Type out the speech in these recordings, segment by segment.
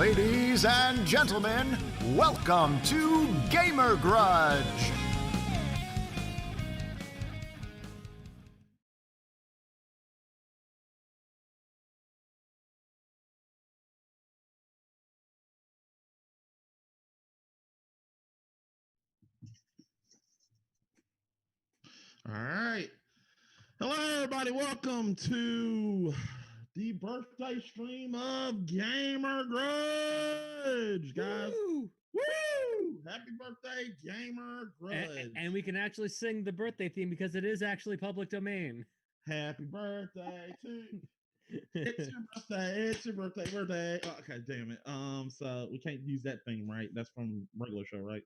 Ladies and gentlemen, welcome to Gamer Grudge. All right. Hello, everybody. Welcome to the birthday stream of Gamer Grudge, guys. Woo! Woo! Happy birthday, Gamer Grudge. And we can actually sing the birthday theme because it is actually public domain. Happy birthday to it's your birthday. It's your birthday. Oh, okay, damn it. So we can't use that theme, right? That's from regular show, right?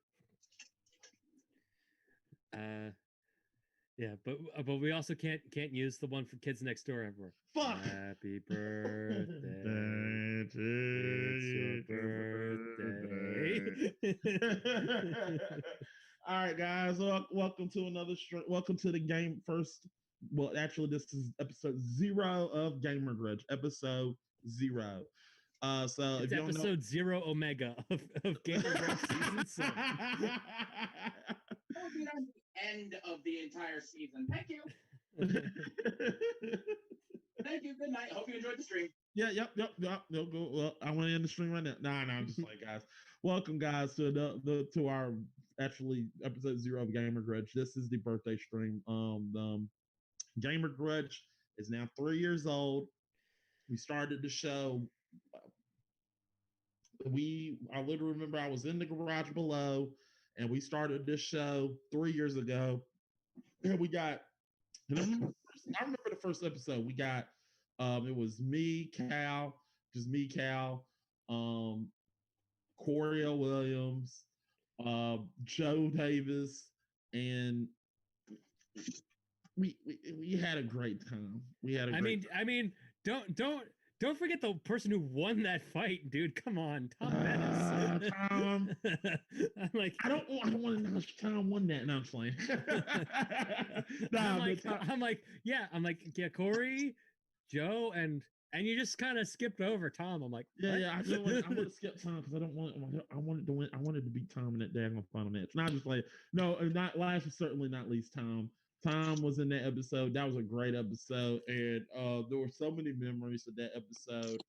Yeah, but we also can't use the one for Kids Next Door everywhere. Fuck. Happy birthday. It's your birthday. All right, guys. Welcome to another stream. Welcome to the game first. Well, actually, this is episode 0 of Gamer Grudge. Episode 0. So it's if you don't episode know... 0 Omega of Gamer Grudge season 7. That would be on the end of the entire season. Thank you. Thank you. Good night. Hope you enjoyed the stream. Yeah, yep. Well, I want to end the stream right now. No, I'm just like, guys. Welcome, guys, to to our actually episode 0 of Gamer Grudge. This is the birthday stream. Gamer Grudge is now 3 years old. We started the show. I literally remember I was in the garage below, and we started this show 3 years ago. And we got, and I remember the first episode. We got, it was me, Cal, Corey L. Williams, Joe Davis, and we had a great time. I mean, don't forget the person who won that fight, dude. Come on, Tom Menace. Tom. I'm like, I don't want to know if Tom won that. No, I'm playing. I'm like, yeah, Corey, Joe, and you just kind of skipped over Tom. I'm like, what? I want to skip Tom because I wanted to win. I wanted to beat Tom in that daggone final match. Not just like, no, not last, certainly not least Tom. Tom was in that episode. That was a great episode, and there were so many memories of that episode,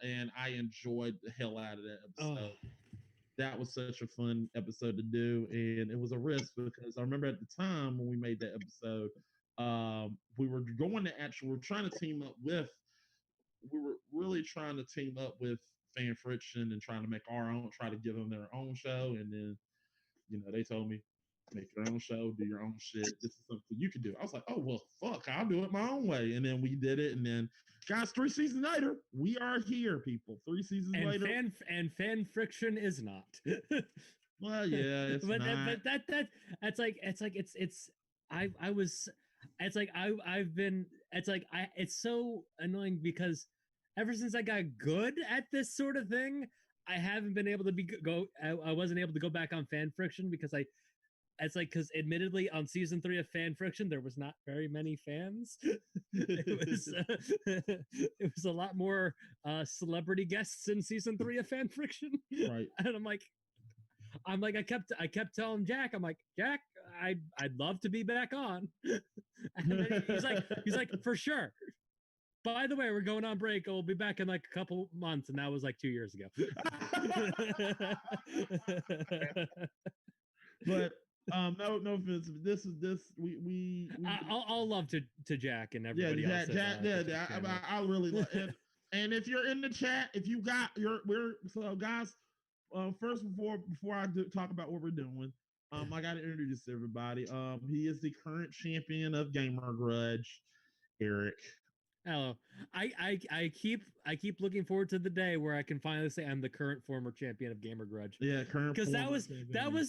and I enjoyed the hell out of that episode. Oh. That was such a fun episode to do, and it was a risk because I remember at the time when we made that episode, we were trying to team up with. We were really trying to team up with Fan Friction and trying to make try to give them their own show, and then, they told me, make your own show, do your own shit. This is something you can do. I was like, oh, well, fuck, I'll do it my own way. And then we did it. And then, guys, 3 seasons later, we are here, people. 3 seasons later. Fan Friction is not. Well, yeah, it's but not. It's so annoying because ever since I got good at this sort of thing, I haven't been able to I wasn't able to go back on Fan Friction because because admittedly on season 3 of Fan Friction there was not very many fans. It was a lot more celebrity guests in season 3 of Fan Friction. Right. And I kept telling Jack, I'm like, Jack, I'd love to be back on. And then he's like, for sure. By the way, we're going on break. We'll be back in like a couple months, and that was like 2 years ago. But no offense. I'll love to Jack and everybody else. Yeah, I really love it. And if you're in the chat, if you got guys. First, before I talk about what we're doing, I got to introduce everybody. He is the current champion of Gamer Grudge, Eric. Hello. I keep looking forward to the day where I can finally say I'm the current former champion of Gamer Grudge. Yeah, current. Because that was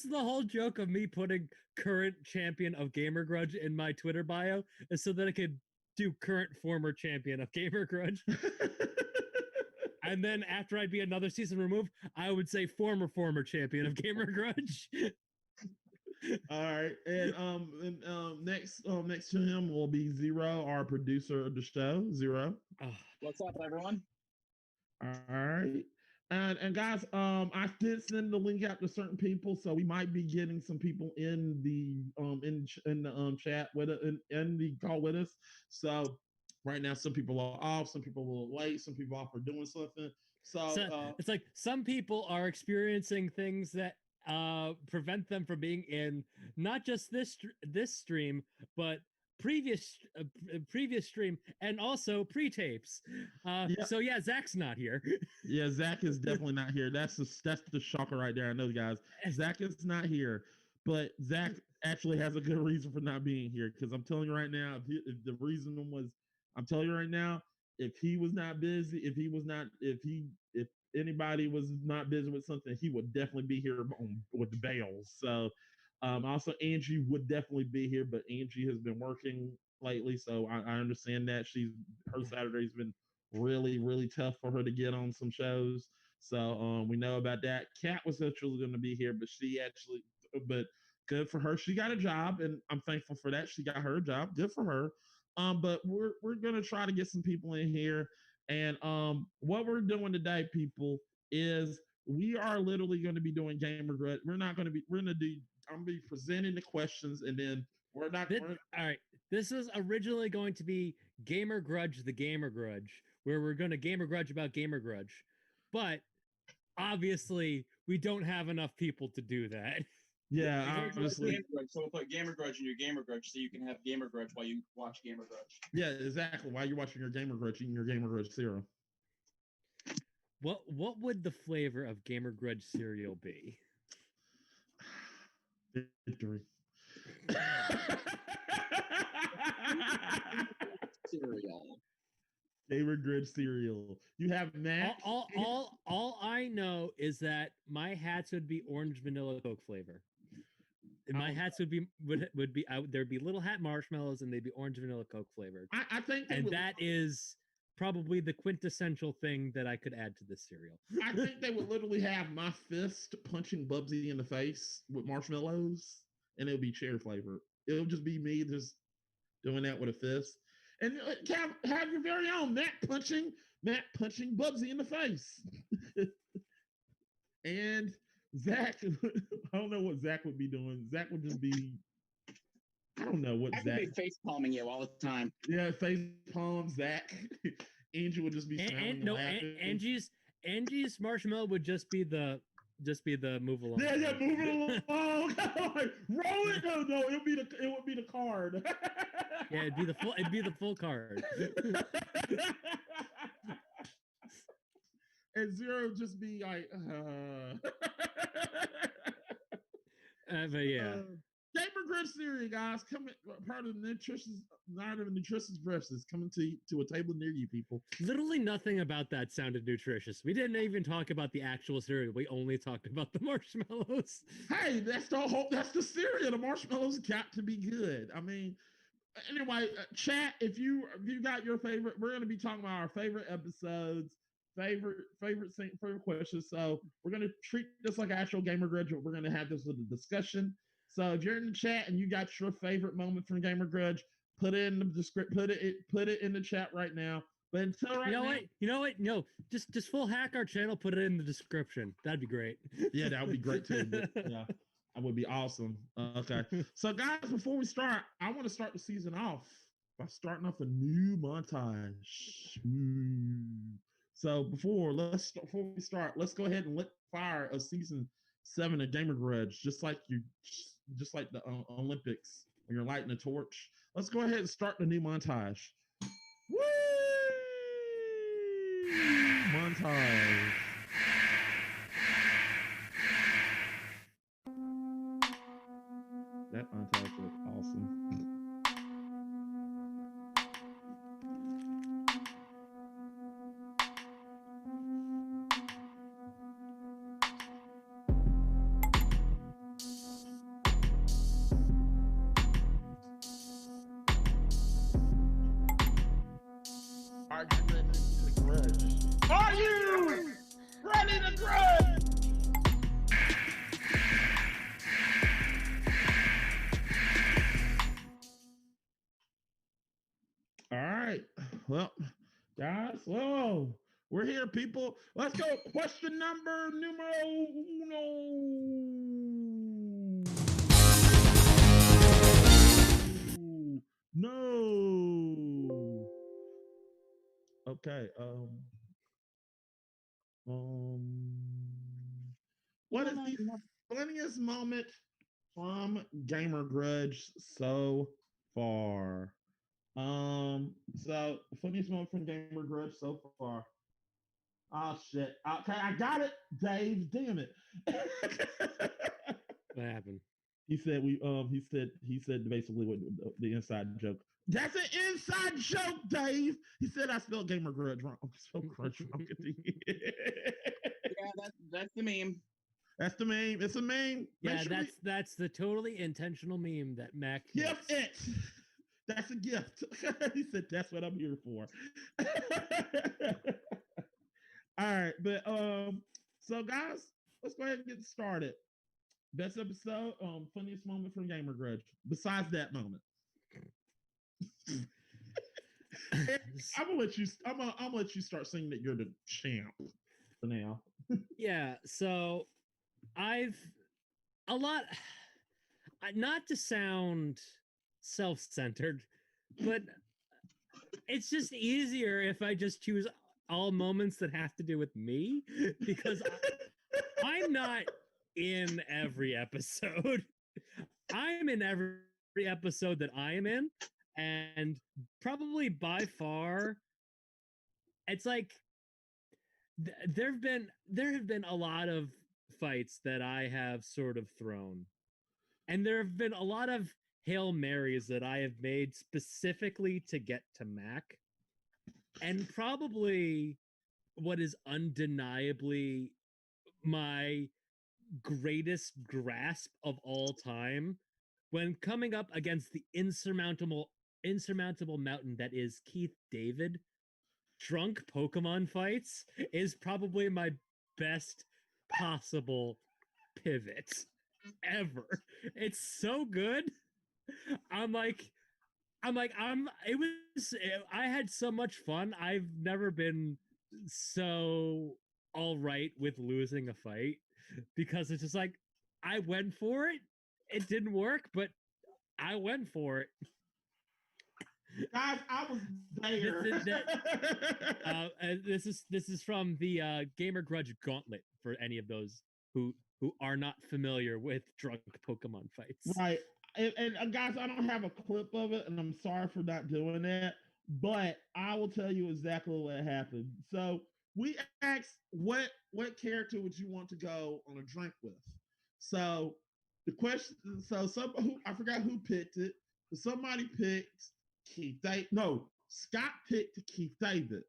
the whole joke of me putting current champion of Gamer Grudge in my Twitter bio, is so that I could do current former champion of Gamer Grudge. And then after I'd be another season removed, I would say former champion of Gamer Grudge. All right, and next to him will be Zero, our producer of the show. Zero. What's up, everyone? All right. And guys, I did send the link out to certain people, so we might be getting some people in the chat with it in the call with us. So right now, some people are off, some people are a little late, some people off are doing something. So it's like some people are experiencing things that prevent them from being in not just this stream, but previous stream and also pre-tapes. yeah, So yeah, Zach's not here. yeah, Zach is definitely not here. That's the shocker right there. I know, guys. Zach is not here, but Zach actually has a good reason for not being here. Because I'm telling you right now, if the reason was, I'm telling you right now, if he was not busy, if anybody was not busy with something, he would definitely be here with the bales. So, also Angie would definitely be here, but Angie has been working lately, so I understand that her Saturday's been really tough for her to get on some shows. So we know about that. Kat was actually going to be here, but good for her. She got a job, and I'm thankful for that. She got her job. Good for her. But we're gonna try to get some people in here, and what we're doing today, people, is we are literally going to be doing gamer grudge. We're not going to be. We're going to do. I'm going to be presenting the questions, and then we're not. All right. This is originally going to be Gamer Grudge, the Gamer Grudge, where we're going to Gamer Grudge about Gamer Grudge. But obviously, we don't have enough people to do that. Yeah, obviously. So we'll put Gamer Grudge in your Gamer Grudge so you can have Gamer Grudge while you watch Gamer Grudge. Yeah, exactly. While you're watching your Gamer Grudge, eating your Gamer Grudge cereal. What would the flavor of Gamer Grudge cereal be? Victory. Cereal. Gamer Grudge cereal. You have Max. All I know is that my hats would be orange vanilla Coke flavor. And my hats would be there'd be little hat marshmallows and they'd be orange vanilla Coke flavored. I think that is probably the quintessential thing that I could add to this cereal. I think they would literally have my fist punching Bubsy in the face with marshmallows, and it would be cherry flavored. It would just be me just doing that with a fist, and have your very own Matt punching Bubsy in the face, and Zach. I don't know what Zach would be doing. Zach would just be. I don't know what I Zach. would be face palming you all the time. Yeah, face palm Zach. Angie would just be Angie's marshmallow would just be the move along. Yeah, move it along. Roll it. No, it would be the card. Yeah, it'd be the full card. And Zero would just be like, but yeah. Gamer Grudge Series, guys, coming part of the nutritious breakfast coming to a table near you, people. Literally nothing about that sounded nutritious. We didn't even talk about the actual cereal. We only talked about the marshmallows. Hey, that's the cereal. The marshmallows got to be good. I mean, anyway, chat. If you got your favorite, we're going to be talking about our favorite episodes, favorite questions. So we're going to treat this like actual Gamer Grudge. We're going to have this with a discussion. So if you're in the chat and you got your favorite moment from Gamer Grudge, put it in the script. Put it in the chat right now. But until right now, you know what? No, just full hack our channel. Put it in the description. That'd be great. Yeah, that would be great too. But, yeah, that would be awesome. Okay, so guys, before we start, I want to start the season off by starting off a new montage. So before we start, let's go ahead and lit fire of season 7 of Gamer Grudge, just like the Olympics when you're lighting a torch. Let's go ahead and start the new montage. Woo! Montage. That montage was awesome. Are you ready to grudge? All right. Well, guys, whoa. We're here, people. Let's go. Question numero uno. No. Okay. What is the funniest moment from Gamer Grudge so far? So funniest moment from Gamer Grudge so far. Oh shit. Okay, I got it, Dave. Damn it. What happened? He said basically what the inside joke. That's an inside joke, Dave. He said I spelled Gamer Grudge wrong. I'm so crunch wrong at the Yeah, that's the meme. That's the meme. It's a meme. Yeah, that's the totally intentional meme that Mac Gift makes. it. That's a gift. He said that's what I'm here for. All right, but so guys, let's go ahead and get started. Best episode, funniest moment from Gamer Grudge. Besides that moment. I'm gonna let you. I'm gonna let you start saying that you're the champ for now. Yeah, so I've a lot. Not to sound self-centered, but it's just easier if I just choose all moments that have to do with me because I'm not in every episode. I'm in every episode that I am in, and probably by far, it's like there have been a lot of fights that I have sort of thrown, and there have been a lot of Hail Marys that I have made specifically to get to Mac, and probably what is undeniably my greatest grasp of all time when coming up against the insurmountable mountain that is Keith David. Drunk Pokemon fights is probably my best possible pivot ever. It's so good. I'm like it was I had so much fun. I've never been so all right with losing a fight because it's just like I went for it. It didn't work, but I went for it. Guys, I was there. This is from the Gamer Grudge Gauntlet for any of those who are not familiar with drunk Pokemon fights. Right. And guys, I don't have a clip of it, and I'm sorry for not doing that, but I will tell you exactly what happened. So we asked what character would you want to go on a drink with? So the question, so I forgot who picked it, but somebody picked Keith David. No, Scott picked Keith David.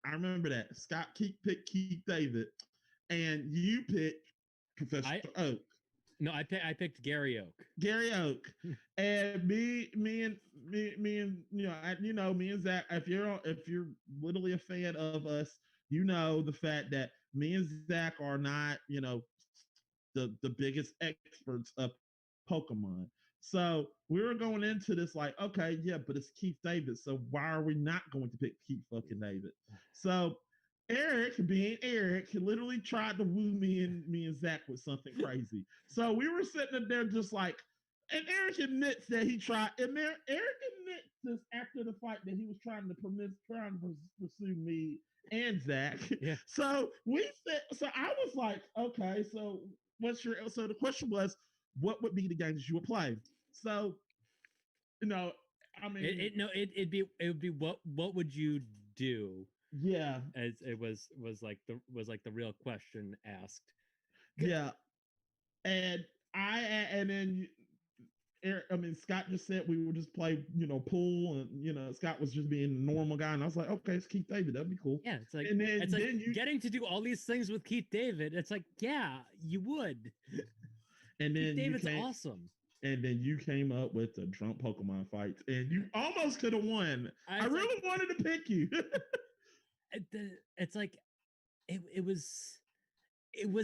I remember that. Scott picked Keith David, and you picked Professor Oak. No, I picked Gary Oak. Gary Oak, and me and me and Zach. If you're literally a fan of us, you know the fact that me and Zach are not the biggest experts of Pokemon. So we were going into this like, okay, yeah, but it's Keith David. So why are we not going to pick Keith fucking David? So Eric, being Eric, literally tried to woo me and Zach with something crazy. So we were sitting there just like, and Eric admits that he tried. And Eric admits this after the fight that he was trying to pursue me and Zach. Yeah. So I was like, okay, so so the question was, what would be the games you would play? So, I mean, it would be what would you do? Yeah, as it was like the real question asked. Yeah, and then Scott just said we would just play, pool, and Scott was just being a normal guy, and I was like, okay, it's Keith David, that'd be cool. Yeah, it's like and then getting to do all these things with Keith David. It's like, yeah, you would. And then Keith David's awesome. And then you came up with the drunk Pokemon fights, and you almost could have won. I really wanted to pick you. It's like it was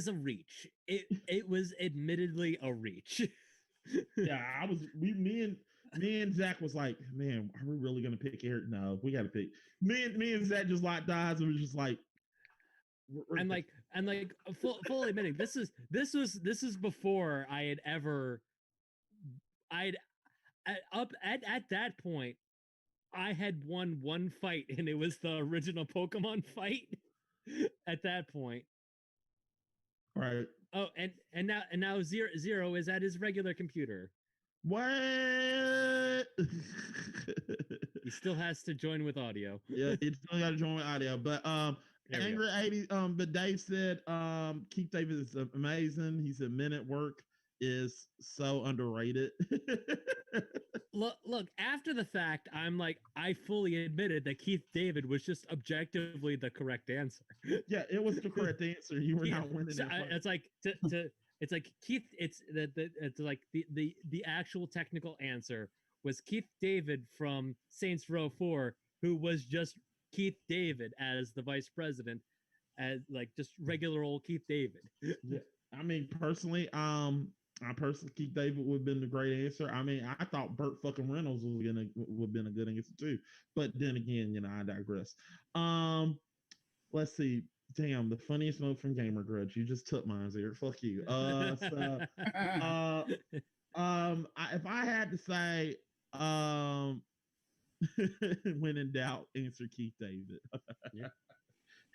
a reach. It was admittedly a reach. Yeah, me and Zach was like, man, are we really gonna pick Eric? No, we gotta pick. Me and Zach just locked eyes and was just like, fully admitting this is before I had ever I'd at that point I had won one fight and it was the original Pokemon fight at that point. Right. Oh, and now zero is at his regular computer. What? He still has to join with audio. Yeah, it's still got to join with audio. But Angry 80, but Dave said Keith David is amazing. He said Men at Work is so underrated. Look, after the fact, I'm like, I fully admitted that Keith David was just objectively the correct answer. Yeah, it was the correct answer. You were not winning. So it's like it's like Keith. It's like the actual technical answer was Keith David from Saints Row 4, who was just Keith David as the vice president, as like just regular old Keith David. Yeah, I mean, personally, Keith David would have been the great answer. I mean, I thought Burt fucking Reynolds would have been a good answer too. But then again, I digress. Let's see. Damn, the funniest note from Gamer Grudge. You just took mine, Eric. Fuck you. If I had to say, when in doubt, answer Keith David. Yeah.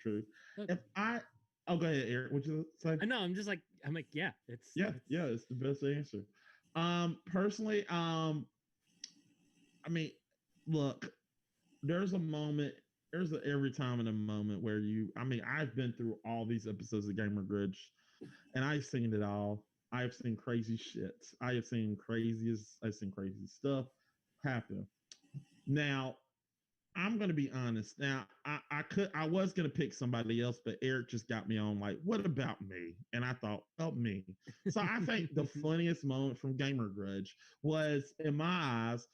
True. If I go ahead, Eric. What you say? I know. I'm like, yeah, it's it's the best answer. Personally, I mean, look, there's every time in a moment where I've been through all these episodes of Gamer Grudge, and I've seen it all. I have seen crazy shit. I've seen crazy stuff happen. Now, I'm gonna be honest. Now, I was gonna pick somebody else, but Eric just got me on like, what about me? And I thought, oh, me. So I think the funniest moment from Gamer Grudge was, in my eyes,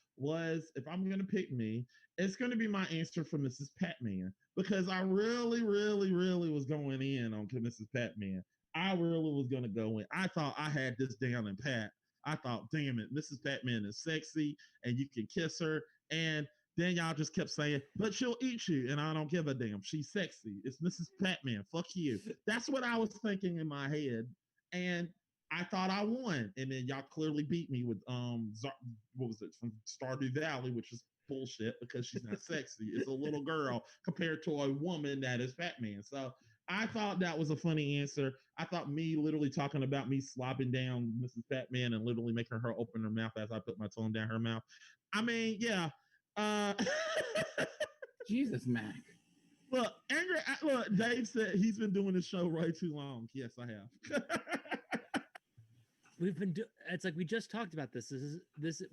if I'm gonna pick me, it's gonna be my answer for Mrs. Patman, because I really, really, really was going in on Mrs. Patman. I really was gonna go in. I thought I had this down in pat. I thought, damn it, Mrs. Patman is sexy, and you can kiss her, and then y'all just kept saying, but she'll eat you, and I don't give a damn. She's sexy. It's Mrs. Patman. Fuck you. That's what I was thinking in my head, and I thought I won. And then y'all clearly beat me with what was it, from Stardew Valley, which is bullshit because she's not sexy. It's a little girl compared to a woman that is Batman. So I thought that was a funny answer. I thought me literally talking about me slopping down Mrs. Batman and literally making her open her mouth as I put my tongue down her mouth. I mean, yeah. Jesus, Mac. Look, Dave said he's been doing this show way too long. Yes, I have. It's like we just talked about this.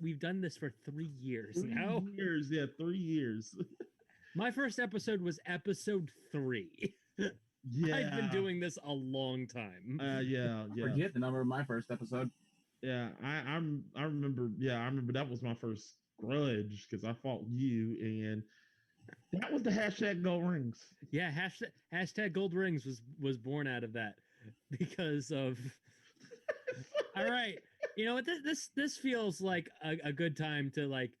We've done this for 3 years now. 3 years, yeah, 3 years. My first episode was episode 3. Yeah, I've been doing this a long time. Yeah. Forget the number of my first episode. Yeah, I remember. Yeah, I remember that was my first grudge because I fought you, and that was the hashtag Gold Rings. Yeah, hashtag Gold Rings was born out of that because of. All right, you know what? This feels like a good time to like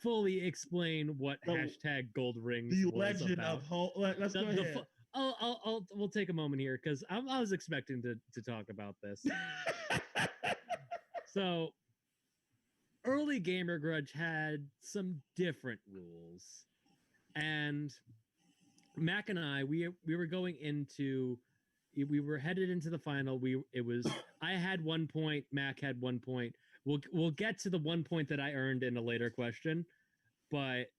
fully explain what hashtag Gold Rings. The was legend about. of Hulk. Let's go ahead. We'll take a moment here because I was expecting to talk about this. So, early Gamer Grudge had some different rules, and Mac and I we were going into. We were headed into the final. I had 1 point. Mac had 1 point. We'll get to the 1 point that I earned in a later question, but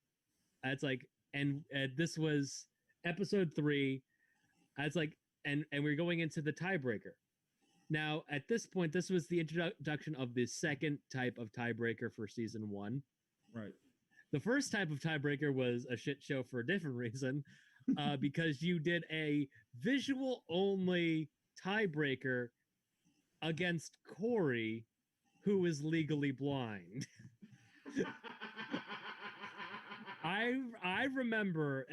it's like, and this was episode 3. It's like, and we're going into the tiebreaker. Now, at this point, this was the introduction of the second type of tiebreaker for season 1. Right. The first type of tiebreaker was a shit show for a different reason. Because you did a visual only tiebreaker against Corey, who is legally blind. I remember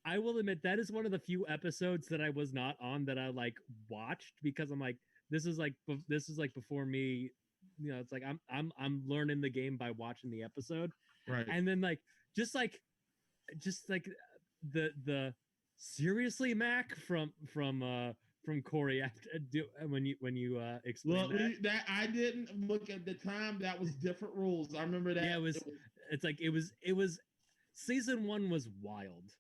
I will admit that is one of the few episodes that I was not on that I like watched because I'm like this is like before me, you know, it's like I'm learning the game by watching the episode. Right. And then just like the seriously, Mac, from Corey after when you explained Well, that. that I didn't look at the time. That was different rules. I remember that. Yeah, it's like it was season 1 was wild.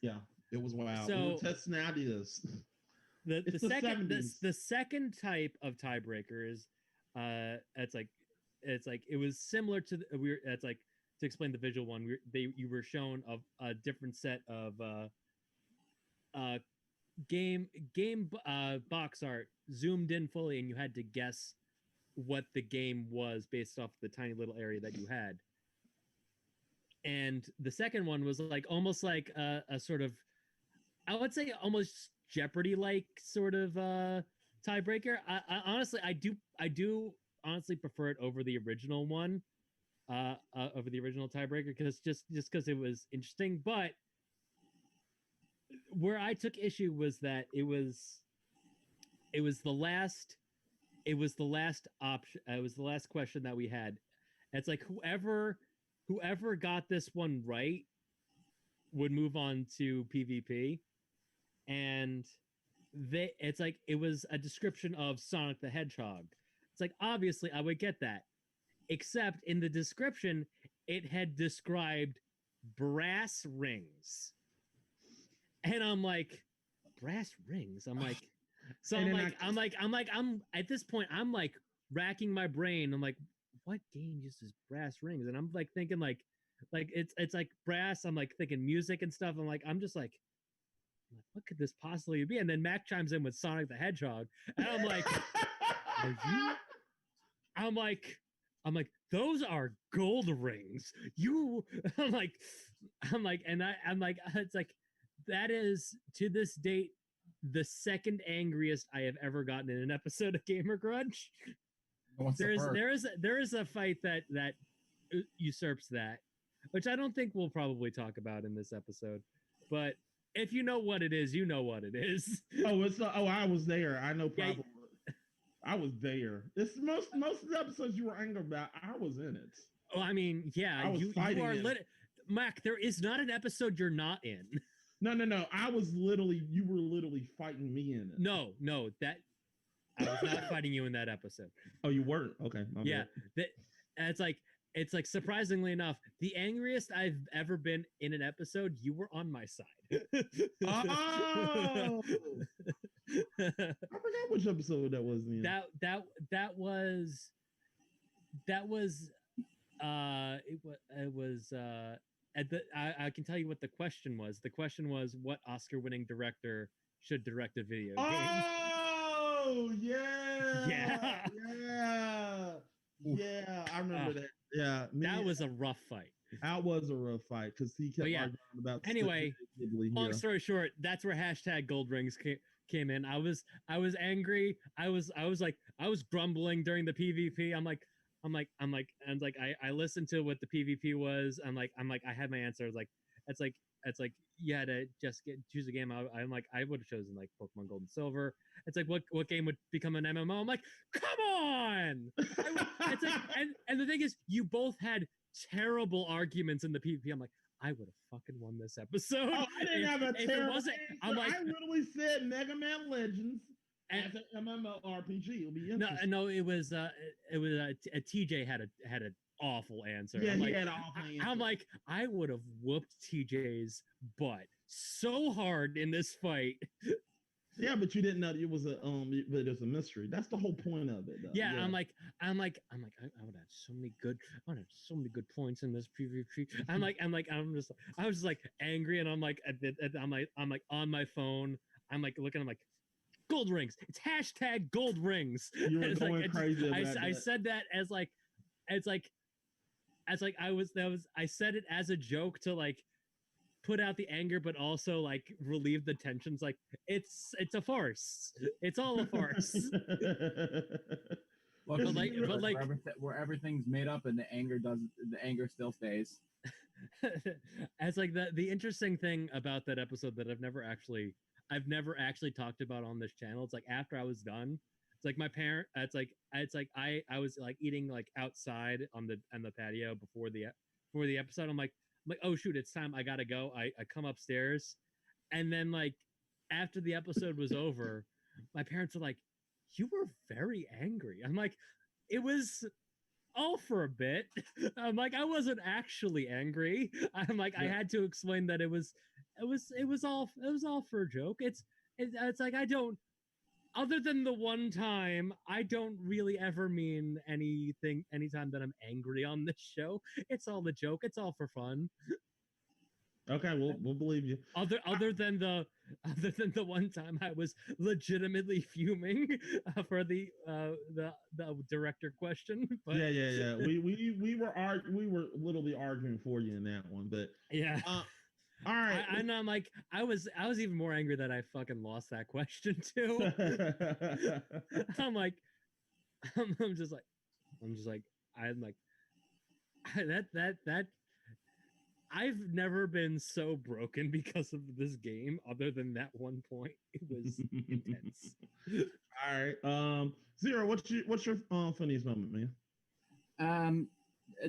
Yeah, it was wild. So we were testing ideas. the It's the second 70s. the second type of tiebreaker is it's like it was similar to it's like, to explain the visual one, you were shown a different set of uh game box art zoomed in fully, and you had to guess what the game was based off the tiny little area that you had. And the second one was like almost like a sort of, I would say almost Jeopardy like sort of tiebreaker. I honestly I do honestly prefer it over the original one, over the original tiebreaker, because just because it was interesting. But where I took issue was that it was the last option. It was the last question that we had. It's like whoever got this one right would move on to PvP, and it's like it was a description of Sonic the Hedgehog. It's like obviously I would get that, except in the description it had described brass rings, and I'm like, brass rings. I'm like, so I'm at this point I'm like racking my brain. I'm like, what game uses brass rings? And I'm like thinking like it's like brass. I'm like thinking music and stuff. I'm just like, what could this possibly be? And then Mac chimes in with Sonic the Hedgehog, and I'm like, are you? I'm like, those are gold rings. You, I'm like, and I'm like, it's like, that is to this date the second angriest I have ever gotten in an episode of Gamer Grudge. There is a fight that usurps that, which I don't think we'll probably talk about in this episode. But if you know what it is, you know what it is. I was there. I know Yeah. probably. I was there. It's most of the episodes you were angry about, I was in it. Oh, I mean, yeah, you are Mac, there is not an episode you're not in. No. You were literally fighting me in it. No, that I was not fighting you in that episode. Oh, you weren't? Okay. Yeah. It's like surprisingly enough, the angriest I've ever been in an episode, you were on my side. Oh! I forgot which episode that was. That was it was at the I can tell you what the question was. The question was, what Oscar-winning director should direct a video game? Oh yeah. I remember that. Yeah, that was a rough fight. That was a rough fight because he kept arguing about. Anyway, long story short, that's where hashtag gold rings came in. I was angry. I was grumbling during the PvP. I listened to what the PvP was. I'm like, I had my answer. It's like you had to just choose a game. I'm like, I would have chosen like Pokemon Gold and Silver. It's like, what game would become an MMO? I'm like, come on. It's like, and the thing is, you both had terrible arguments in the PvP. I'm like, I would have fucking won this episode. Oh, I didn't have a terrible answer. I'm like, I literally said Mega Man Legends as an MMORPG. It'll be interesting. No, it was a TJ had an awful answer. Yeah, he had an awful answer. I'm like, I would have whooped TJ's butt so hard in this fight. Yeah, but you didn't know it was a mystery. That's the whole point of it, though. Yeah, I'm like, I would have so many good points in this PvP. I was just like angry, and I'm like on my phone. I'm like looking. I'm like, gold rings. It's hashtag gold rings. You were going crazy about that. I said that as like, I said it as a joke to like put out the anger, but also like relieve the tensions. Like it's a farce. It's all a farce. Well, but where everything's made up and the anger still stays. As like the interesting thing about that episode that I've never actually talked about on this channel. It's like after I was done, it's like my parent. It's like I was like eating like outside on the patio before the episode. I'm like, oh shoot, it's time. I gotta go. I come upstairs, And then like after the episode was over, my parents were like, "You were very angry." I'm like, "It was all for a bit." I'm like, "I wasn't actually angry." I'm like, I Yeah. had to explain that it was all for a joke. It's like I don't, other than the one time, I don't really ever mean anything anytime that I'm angry on this show. It's all a joke. It's all for fun. Okay, we'll believe you. Other than the one time I was legitimately fuming for the director question, but Yeah. We were literally arguing for you in that one, but yeah. all right. And I'm like, I was even more angry that I fucking lost that question too. I'm like, I'm just like, I'm like, that I've never been so broken because of this game, other than that one point. It was intense. All right. Zero, what's your funniest moment, man?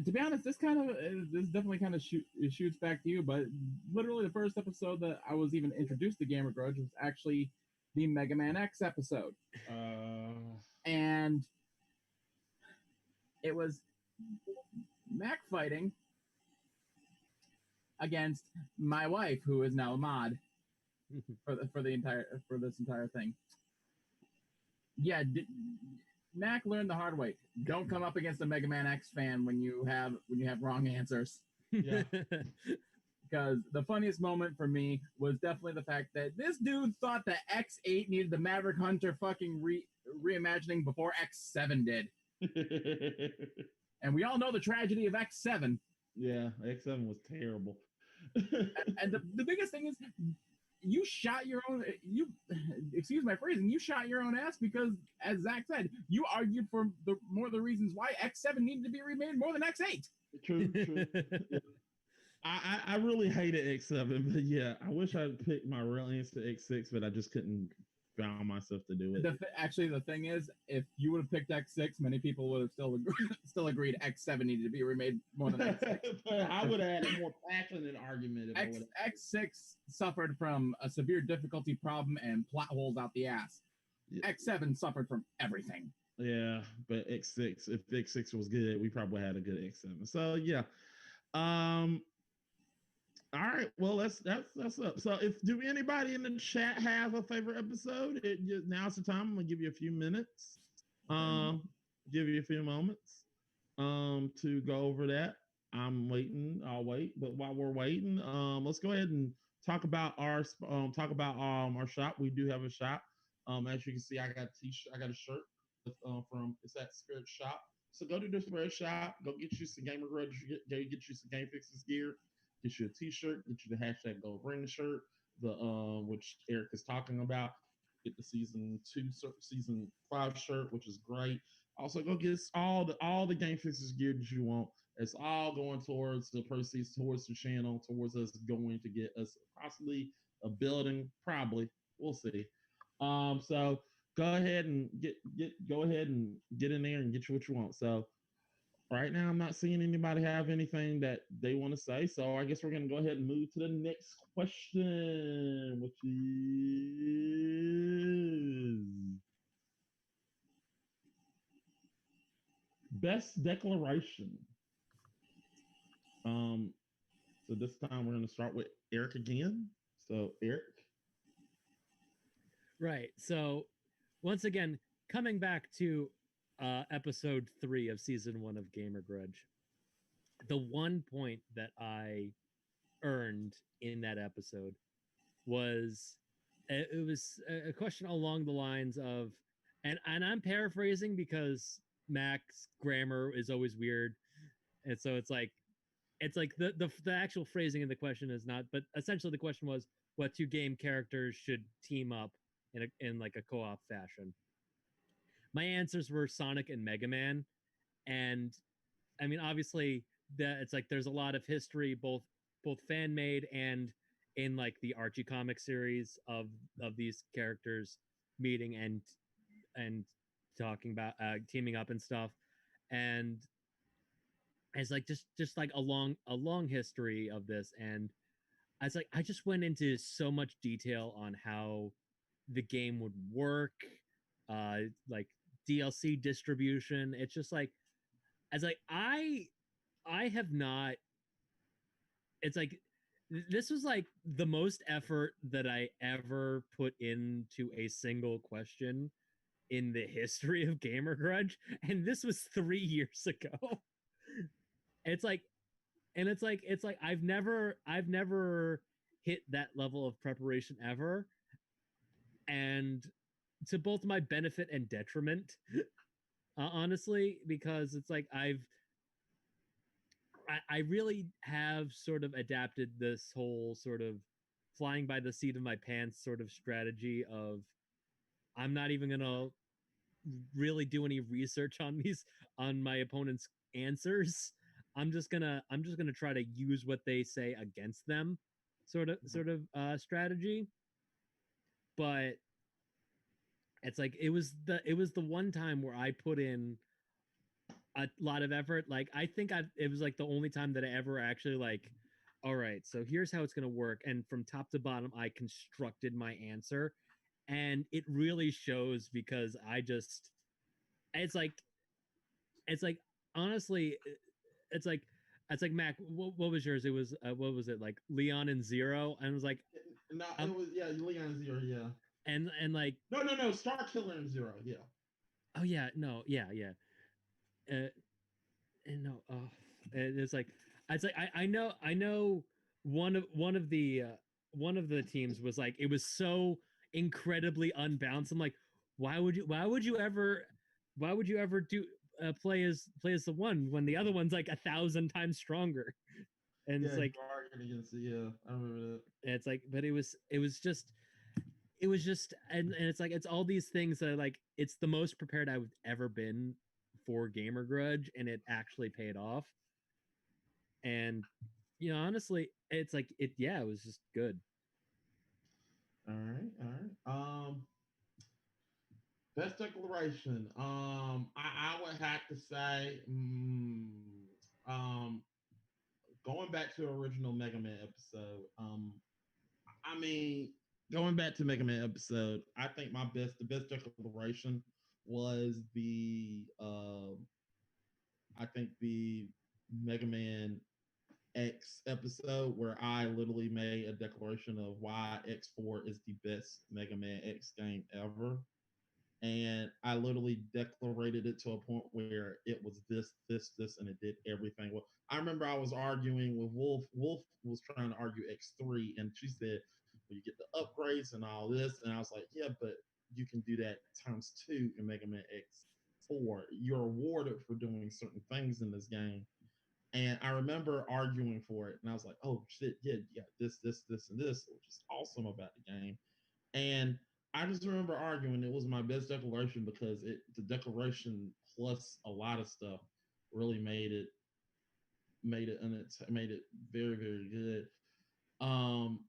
To be honest, this definitely kind of shoots back to you, but literally the first episode that I was even introduced to Gamer Grudge was actually the Mega Man X episode, and it was Mac fighting against my wife, who is now a mod for this entire thing. Yeah, Mac learned the hard way. Don't come up against a Mega Man X fan when you have wrong answers. Yeah. Because the funniest moment for me was definitely the fact that this dude thought that X8 needed the Maverick Hunter fucking reimagining before X7 did. And we all know the tragedy of X7. Yeah, X7 was terrible. And the biggest thing is, you shot your own, excuse my phrasing, you shot your own ass because, as Zach said, you argued for more of the reasons why X7 needed to be remade more than X8. True. Yeah. I really hated X7, but yeah, I wish I'd picked my real answer X6, but I just couldn't found myself to do it. Actually, the thing is, if you would have picked X6, many people would have still agreed X7 needed to be remade more than X6. But I would have had a more passionate argument. If X6 suffered from a severe difficulty problem and plot holes out the ass. Yeah. X7 suffered from everything. Yeah, but X6, if X6 was good, we probably had a good X7. So yeah. All right, well that's up. So do anybody in the chat have a favorite episode? Now's the time. I'm gonna give you a few minutes. Give you a few moments to go over that. I'm waiting. I'll wait. But while we're waiting, let's go ahead and talk about our shop. We do have a shop. As you can see, I got a t-shirt. I got a shirt from it's at Spirit Shop. So go to the Spirit Shop. Go get you some Gamer Grudge. Get you some Game Fixes gear. Get you a t-shirt. Get you the hashtag Gold Ring shirt. The which Eric is talking about. Get the season 5 shirt, which is great. Also, go get all the Game Fixes gear that you want. It's all going towards the proceeds, towards the channel, towards us going to get us possibly a building. Probably, we'll see. So go ahead and get in there and get you what you want. So right now, I'm not seeing anybody have anything that they want to say. So I guess we're gonna go ahead and move to the next question, which is best declaration. So this time we're gonna start with Eric again. So Eric. Right. So once again, coming back to episode 3 of season 1 of Gamer Grudge, the one point that I earned in that episode was it was a question along the lines of, and I'm paraphrasing because Mac's grammar is always weird, and so it's like the actual phrasing of the question is not, but essentially the question was what two game characters should team up in like a co-op fashion. My answers were Sonic and Mega Man, and I mean obviously it's like there's a lot of history, both fan made and in like the Archie comic series of these characters meeting and talking about teaming up and stuff, and it's like just like a long history of this. And I just went into so much detail on how the game would work, like DLC distribution. It's just like as like I have not. It's like this was like the most effort that I ever put into a single question in the history of Gamer Grudge, and this was 3 years ago. It's like, and it's like I've never hit that level of preparation ever, and to both my benefit and detriment, honestly, because it's like I really have sort of adapted this whole sort of flying by the seat of my pants sort of strategy of I'm not even gonna really do any research on these on my opponent's answers. I'm just gonna try to use what they say against them, strategy. But it's like it was the one time where I put in a lot of effort. Like I think it was like the only time that I ever actually like, all right, so here's how it's gonna work, and from top to bottom, I constructed my answer, and it really shows because I just, it's like, it's like honestly, it's like. It's like Mac. What was yours? It was what was it like? Leon and Zero, and it was like, No, it was Leon Zero, yeah. and like, No, Star Killer and Zero, yeah. oh yeah, no, yeah, uh, and no, it's like I know one of the teams was like it was so incredibly unbalanced. I'm like, why would you ever do play as the one when the other one's like 1,000 times stronger? And Yeah, it's like, you're arguing against it, yeah. I remember that. it's like, but it was just and it's like it's all these things that like it's the most prepared I've ever been for Gamer Grudge, and it actually paid off. And honestly, it's like it was just good. All right, all right. Best declaration. I would have to say, um, going back to original Mega Man episode. I mean, going back to Mega Man episode, I think the best declaration was I think the Mega Man X episode where I literally made a declaration of why X4 is the best Mega Man X game ever. And I literally declarated it to a point where it was this, and it did everything. Well, I remember I was arguing with Wolf. Wolf was trying to argue X3, and she said, well, you get the upgrades and all this. And I was like, yeah, but you can do that times two in Mega Man X4. You're rewarded for doing certain things in this game. And I remember arguing for it, and I was like, "Oh shit, yeah, you got this, and this, which is awesome about the game." And I just remember arguing it was my best declaration because the declaration plus a lot of stuff really made it very very good. Um,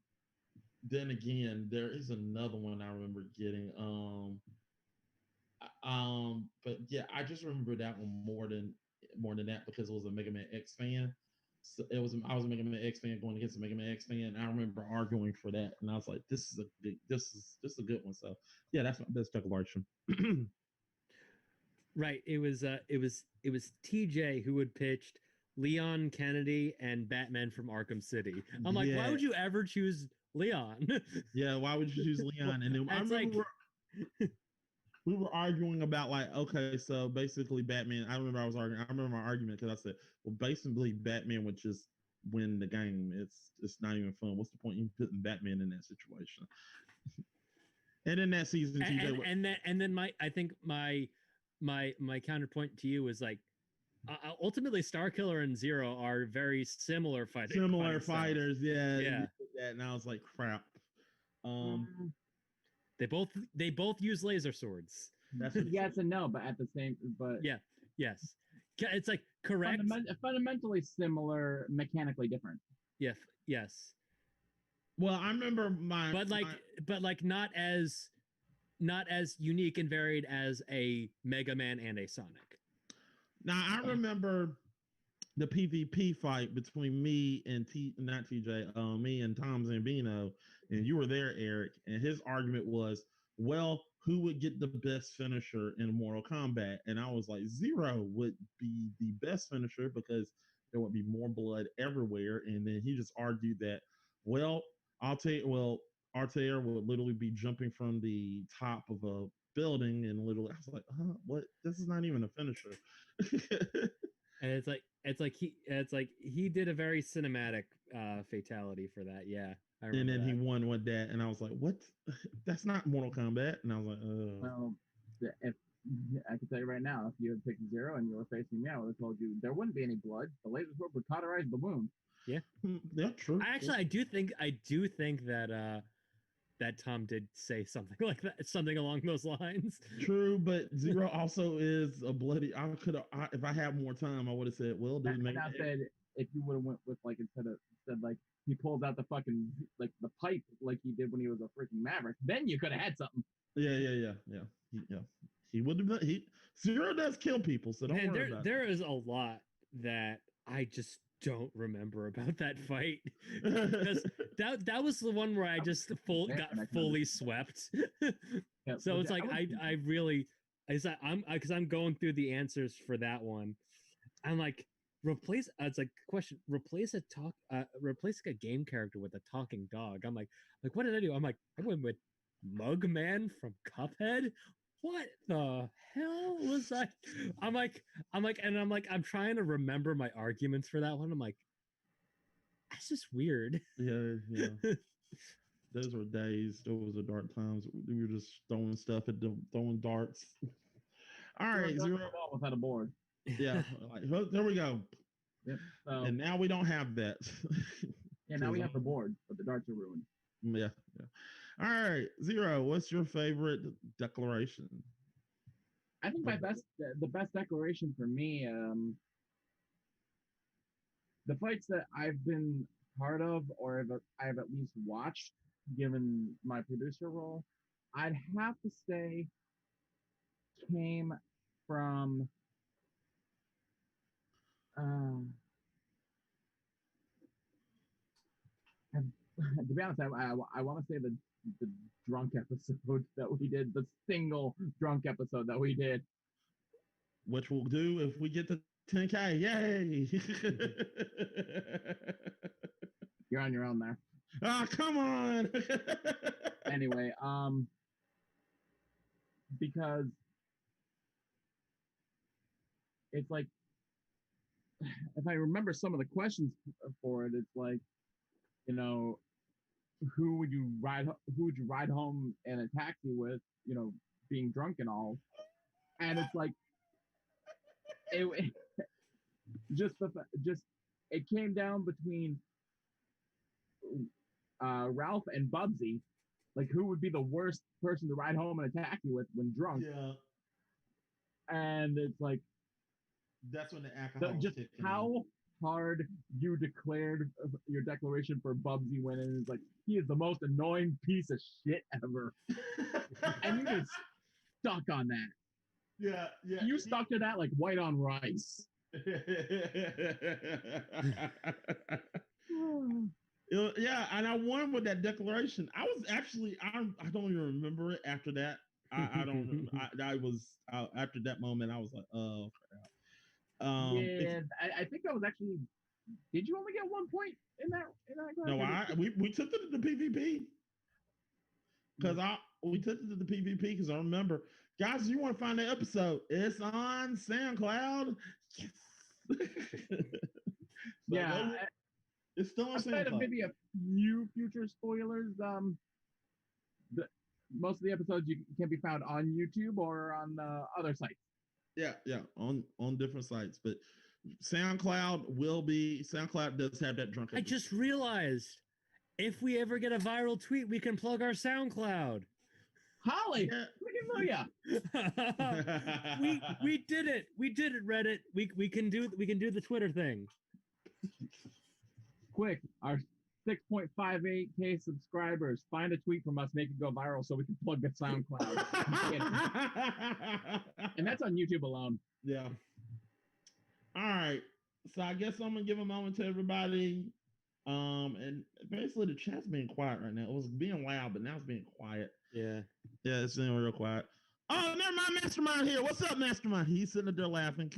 then again, there is another one I remember getting. But yeah, I just remember that one more than that because it was a Mega Man X fan. So I was a Mega Man X fan going against a Mega Man X fan, and I remember arguing for that, and I was like, this is a good one. So yeah, that's my best declaration. Right. It was TJ who had pitched Leon Kennedy and Batman from Arkham City. I'm like, why Yeah. would you ever choose Leon? Yeah, why would you choose Leon? And then I It's remember like- we were arguing about like, okay, so basically Batman. I remember my argument because I said, well, basically Batman would just win the game. It's not even fun. What's the point in putting Batman in that situation? And in that season, TJ, and then I think my counterpoint to you is like ultimately Star Killer and Zero are very similar similar fighters, yeah. Yeah. And I was like, crap. They both use laser swords. That's Yes and no, but at the same, but Yeah. Yes. It's like correct. fundamentally similar, mechanically different. Yeah. Yes. Well, I remember But like not as unique and varied as a Mega Man and a Sonic. Now I remember the PvP fight between me and not TJ, me and Tom Zambino, and you were there, Eric, and his argument was, well, who would get the best finisher in Mortal Kombat? And I was like, Zero would be the best finisher because there would be more blood everywhere. And then he just argued that, well, Altair would literally be jumping from the top of a building and literally, I was like, what? This is not even a finisher. And it's like he did a very cinematic fatality for that. Yeah, I And remember then that. he won with that, and I was like, "What? That's not Mortal Kombat." And I was like, "Oh." Well, if I can tell you right now, if you had picked Zero and you were facing me, I would have told you there wouldn't be any blood. The laser sword would cauterize the wound. Yeah, Yeah, true. I do think that that Tom did say something like that, something along those lines. True, but Zero also is a bloody. I could have, if I had more time, I would have said, "Well, dude, And I said if you would have went with like instead like he pulls out the fucking like the pipe like he did when he was a freaking Maverick, then you could have had something." Yeah. He would have. Zero does kill people, so don't Man, worry about there is a lot that I just don't remember about that fight because that was the one where I just got fully swept. Yeah, So it's like I really because I'm going through the answers for that one. I'm like it's like question replace a game character with a talking dog. I'm like what did I do? I'm like I went with Mugman from Cuphead. What the hell was that? I'm trying to remember my arguments for that one. I'm like, that's just weird. Yeah. Those were days. Those were dark times. We were just throwing stuff at throwing darts. All right, Zero. Ball without a board. Yeah, there we go. Yep. So, And now we don't have that. yeah, now we have the board, but the darts are ruined. Yeah. All right, Zero. What's your favorite declaration? I think the best declaration for me, the fights that I've been part of or I've at least watched, given my producer role, I'd have to say came from to be honest, I want to say the drunk episode that we did, the single drunk episode that we did, which we'll do if we get to 10K. Yay! You're on your own there. Ah, come on. Anyway, because it's like, if I remember some of the questions for it, it's like, you know, who would you ride home in a taxi with, you know, being drunk and all, and it's like, it it came down between Ralph and Bubsy, like who would be the worst person to ride home in a taxi with when drunk. Yeah. And it's like, that's when the alcohol just how hard you declared your declaration for Bubsy when it is like, he is the most annoying piece of shit ever. And you just stuck on that. Yeah. You stuck to that like white on rice. Yeah, and I won with that declaration. I was actually, I don't even remember it after that. I don't. I was after that moment. I was like, oh crap. Yeah, I think that was actually. Did you only get 1 point in that? No, we took it to the PvP because we took it to the PvP because I remember, guys. You want to find that episode? It's on SoundCloud. Yes. Yeah, it's still on outside SoundCloud. of maybe a few future spoilers. Most of the episodes can be found on YouTube or on other sites. Yeah, on different sites, but SoundCloud does have that drunk episode. I just realized if we ever get a viral tweet, we can plug our SoundCloud. Holly, yeah. we did it. We did it, Reddit. We can do the Twitter thing. Quick, our 6.58K subscribers, find a tweet from us, make it go viral so we can plug the SoundCloud. And that's on YouTube alone. Yeah. All right. So I guess I'm gonna give a moment to everybody. And basically the chat's being quiet right now. It was being loud, but now it's being quiet. Yeah. Yeah, it's being real quiet. Oh, never mind, Mastermind here. What's up, Mastermind? He's sitting there laughing.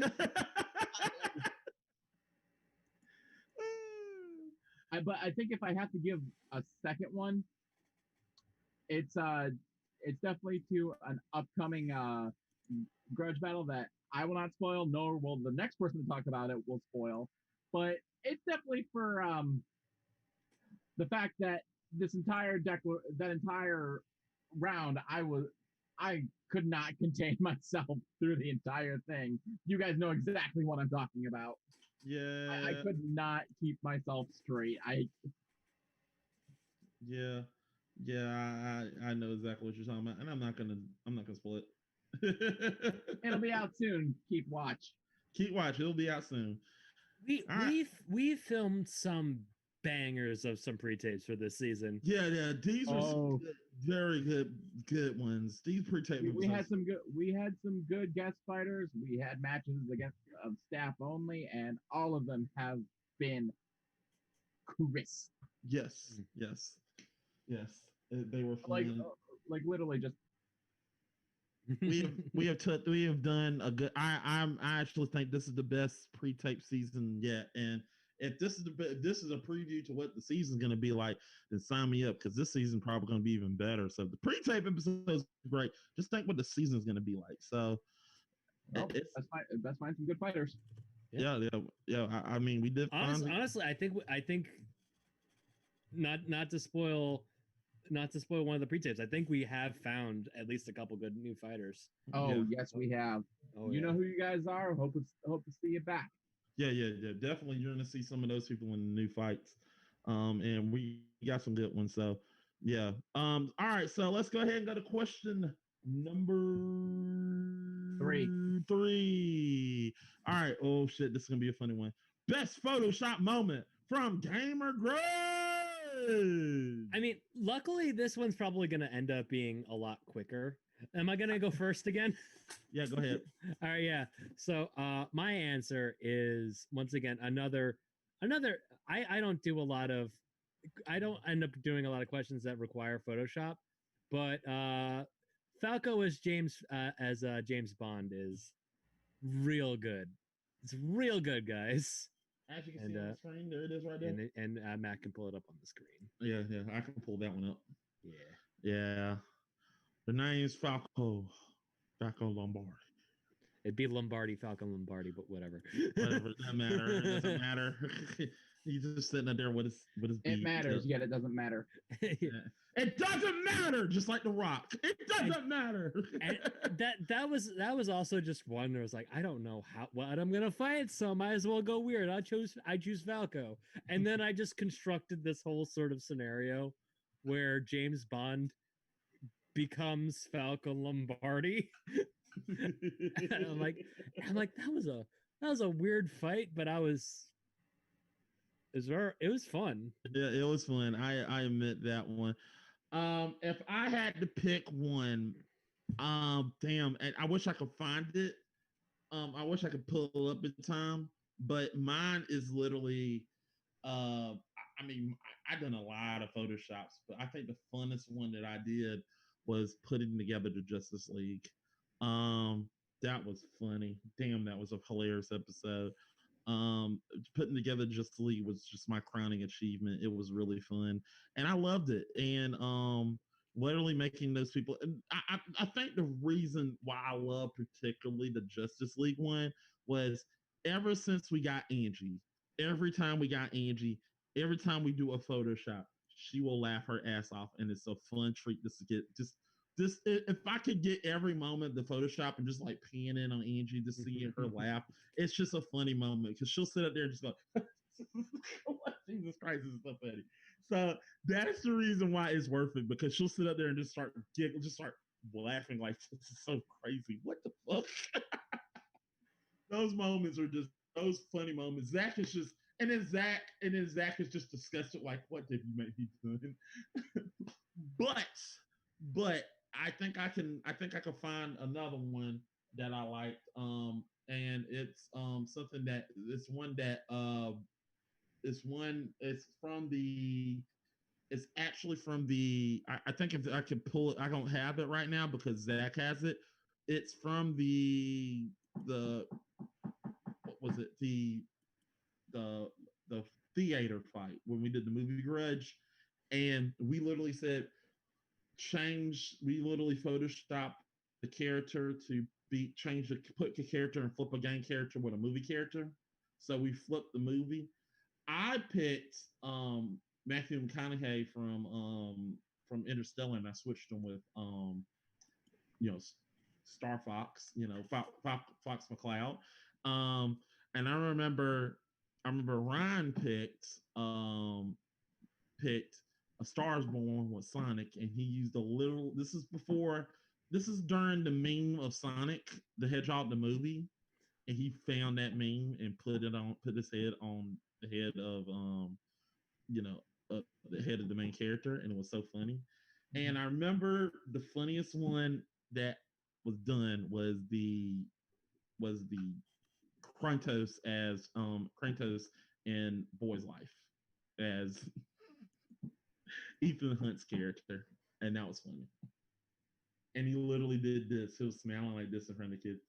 But I think if I have to give a second one, it's definitely to an upcoming grudge battle that I will not spoil, nor will the next person to talk about it will spoil. But it's definitely for the fact that this entire that entire round, I could not contain myself through the entire thing. You guys know exactly what I'm talking about. Yeah. I could not keep myself straight. Yeah. Yeah, I know exactly what you're talking about, and I'm not gonna spoil it. It'll be out soon. Keep watch. Keep watching. It'll be out soon. All right. We filmed some bangers of some pre-tapes for this season. Yeah. These were some good, very good ones. These pre-tape. We had some good guest fighters. We had matches against of staff only, and all of them have been crisp. Yes. They were fun. Like literally just. we have done a good. I actually think this is the best pre-tape season yet, and if this is a preview to what the season's going to be like, then sign me up, because this season probably going to be even better. So the pre-tape episode is great. Just think what the season's going to be like. So let's find some good fighters. Yeah. I mean, we did. Honestly, I think not to spoil one of the pre-tapes. I think we have found at least a couple good new fighters. Oh yes, we have. You know who you guys are. Hope to see you back. Yeah. Definitely, you're gonna see some of those people in the new fights. And we got some good ones. So yeah. All right. So let's go ahead and go to question number 3. All right. Oh shit, this is gonna be a funny one. Best Photoshop moment from Gamer Grudge. I mean, luckily this one's probably gonna end up being a lot quicker. Am I gonna go first again? Yeah, go ahead. All right, yeah. So my answer is once again another I don't end up doing a lot of questions that require Photoshop, but Falco as James Bond is real good. It's real good, guys. As you can see on the screen, there it is right there. And Matt can pull it up on the screen. Yeah, I can pull that one up. Yeah. The name's Falco Lombardi. It'd be Lombardi, Falco Lombardi, but whatever. Whatever, it doesn't matter. It doesn't matter. He's just sitting up there with his It matters, yet it doesn't matter. Yeah. It doesn't matter, just like The Rock. It doesn't matter. And that was also just one that was like, I don't know what I'm gonna fight, so might as well go weird. I choose Falco, and then I just constructed this whole sort of scenario where James Bond becomes Falco Lombardi. And I'm like that was a weird fight, but it was fun. Yeah, it was fun. I admit that one. If I had to pick one, damn, and I wish I could find it. I wish I could pull it up in time, but mine is literally, I mean, I've done a lot of Photoshops, but I think the funnest one that I did was putting together the Justice League. That was funny. Damn, that was a hilarious episode. Putting together Justice League was just my crowning achievement. It was really fun, and I loved it. And literally making those people. And I think the reason why I love particularly the Justice League one was ever since we got Angie. Every time we got Angie, every time we do a Photoshop, she will laugh her ass off, and it's a fun treat just to get just. If I could get every moment the Photoshop and just like pan in on Angie, just seeing her laugh, it's just a funny moment because she'll sit up there and just go, Jesus Christ, this is so funny. So that's the reason why it's worth it, because she'll sit up there and just start laughing like, this is so crazy. What the fuck? Those moments are just those funny moments. Zach is just, and then Zach is just disgusted, like, what did you make me do? But I think I can find another one that I liked. and it's something that it's one that it's from the it's actually from the I think if I could pull it, I don't have it right now because Zach has it. It's from the what was it the the theater fight when we did the movie Grudge, and we literally said we literally photoshopped the character to be change the put the character and flip a game character with a movie character. So we flipped the movie. I picked Matthew McConaughey from Interstellar, and I switched him with you know Star Fox, Fox McCloud. Um, and I remember Ryan picked A Stars Born with Sonic, and he used a little. This is during the meme of Sonic the Hedgehog the movie, and he found that meme and put his head on the head of you know the head of the main character, and it was so funny. And I remember the funniest one that was done was the Kratos in Boy's Life as Ethan Hunt's character, and that was funny. And he literally did this. He was smiling like this in front of the kids.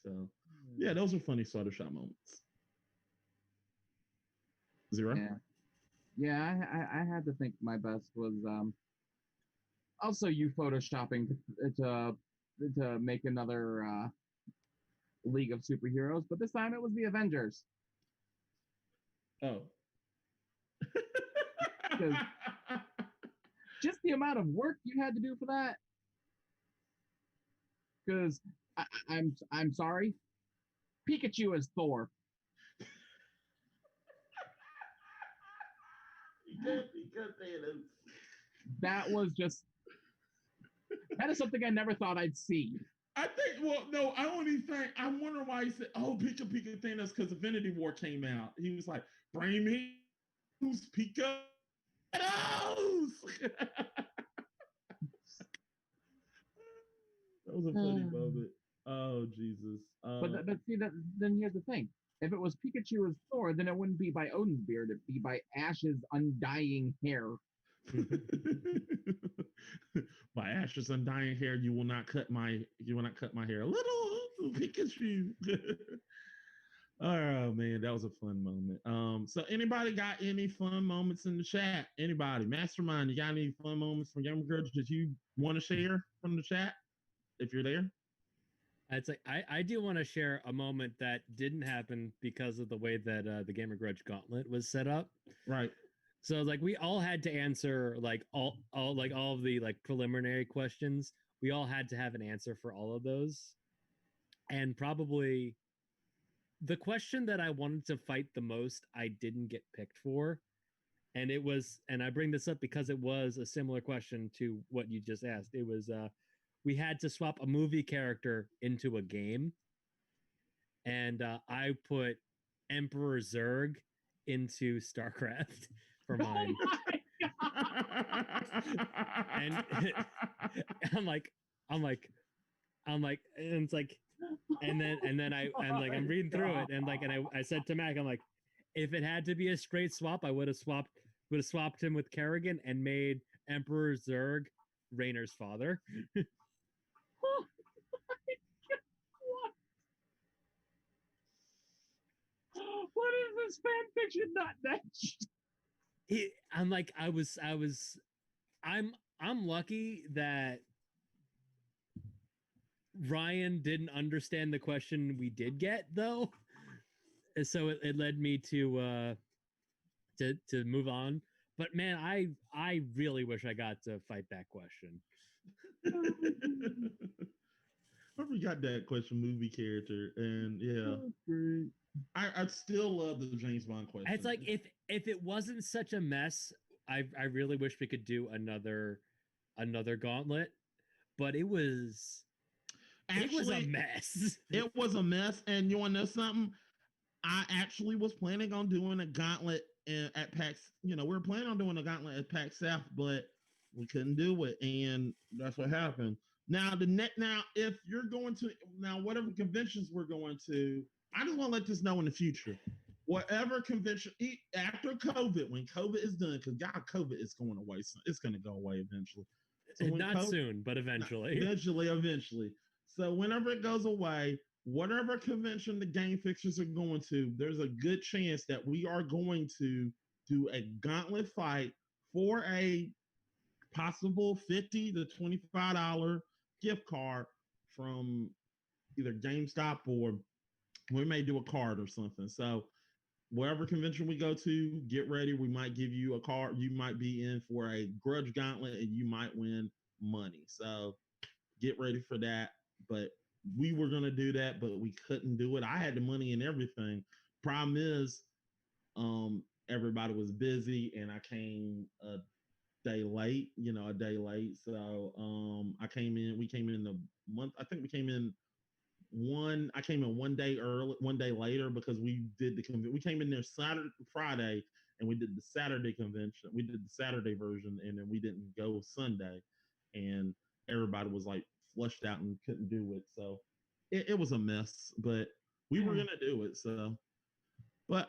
So, yeah, those are funny Photoshop moments. Zero. Yeah, I had to think my best was also you photoshopping to make another League of Superheroes, but this time it was the Avengers. Oh. Just the amount of work you had to do for that. Because I'm sorry, Pikachu is Thor. That was just that is something I never thought I'd see. I think, well, no, I wonder why he said, oh, Pika Pika Thanos, because Infinity War came out. He was like, bring me who's Pika Thanos. That was a funny moment. Oh, Jesus. But see, then here's the thing. If it was Pikachu as Thor, then it wouldn't be by Odin's beard. It'd be by Ash's undying hair. By Ash's undying hair, you will not cut my hair. Little Pikachu. Oh man, that was a fun moment. So anybody got any fun moments in the chat? Anybody? Mastermind, you got any fun moments from Gamer Grudge that you want to share from the chat? If you're there. It's like I do want to share a moment that didn't happen because of the way that the Gamer Grudge Gauntlet was set up. Right. So like we all had to answer like all of the like preliminary questions. We all had to have an answer for all of those. And probably the question that I wanted to fight the most, I didn't get picked for. And I bring this up because it was a similar question to what you just asked. It was we had to swap a movie character into a game. And I put Emperor Zurg into StarCraft for mine. Oh and I'm like, and it's like, and then I'm reading through it, and I said to Mac, I'm like, if it had to be a straight swap, I would have swapped him with Kerrigan and made Emperor Zurg Raynor's father. What is this fan fiction not matched? I'm lucky that Ryan didn't understand the question we did get though, so it led me to move on. But man, I really wish I got to fight that question. I got that question, movie character, and yeah, I still love the James Bond question. It's like if it wasn't such a mess, I really wish we could do another gauntlet, but it was a mess. It was a mess, and you want to know something? I actually was planning on doing a gauntlet at PAX. We were planning on doing a gauntlet at PAX South, but we couldn't do it, and that's what happened. Now if you're going to whatever conventions we're going to, I just want to let this know in the future. Whatever convention after COVID, when COVID is done, because God, COVID is going away. So it's going to go away eventually. So Not soon, but eventually. Eventually. So whenever it goes away, whatever convention the game fixers are going to, there's a good chance that we are going to do a gauntlet fight for a possible $50 to $25 gift card from either GameStop, or we may do a card or something. So wherever convention we go to, get ready. We might give you a card. You might be in for a grudge gauntlet and you might win money. So get ready for that. But we were going to do that, but we couldn't do it. I had the money and everything. Problem is, everybody was busy and I came a day late. So we came in the month. I think we came in I came in 1 day early, 1 day later, because we did we came in there Friday, and we did the Saturday convention. We did the Saturday version, and then we didn't go Sunday, and everybody was like flushed out and couldn't do it. So it was a mess, but we were gonna do it. So, but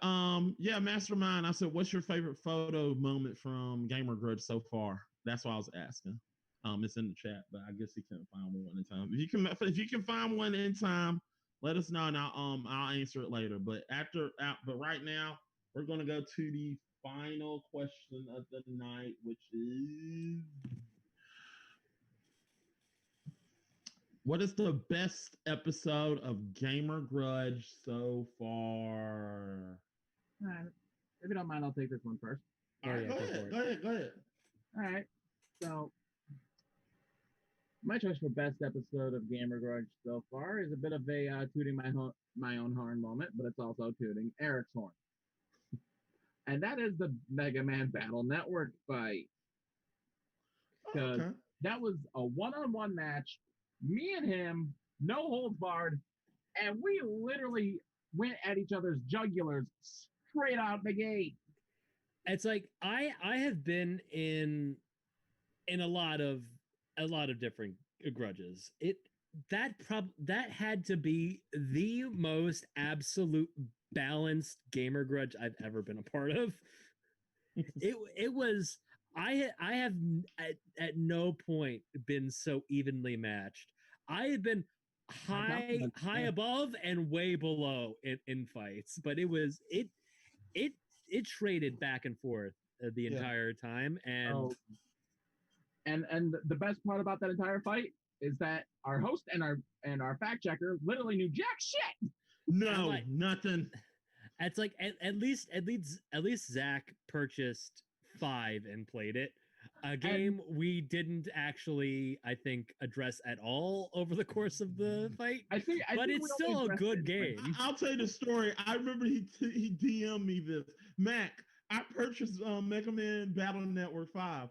yeah, Mastermind. I said, what's your favorite photo moment from Gamer Grudge so far? That's what I was asking. It's in the chat, but I guess he couldn't find one in time. If you can find one in time, let us know, and I'll answer it later. But but right now, we're gonna go to the final question of the night, which is, what is the best episode of Gamer Grudge so far? All right. If you don't mind, I'll take this one first. All right, go ahead. All right. So my choice for best episode of Gamer Grudge so far is a bit of a tooting my own horn moment, but it's also tooting Eric's horn. And that is the Mega Man Battle Network fight. Because that was a one-on-one match, me and him, no holds barred, and we literally went at each other's jugulars straight out the gate. It's like I have been in a lot of different grudges. That had to be the most absolute balanced Gamer Grudge I've ever been a part of. it was I have at no point been so evenly matched. I have been high above and way below in fights, but it traded back and forth the entire time. And and the best part about that entire fight is that our host and our fact checker literally knew jack shit. No, like, nothing. It's like at least Zach purchased 5 and played it. A game we didn't actually, I think, address at all over the course of the fight. I think it's still a good game. I'll tell you the story. I remember he DM'd me this. Mac, I purchased Mega Man Battle Network 5.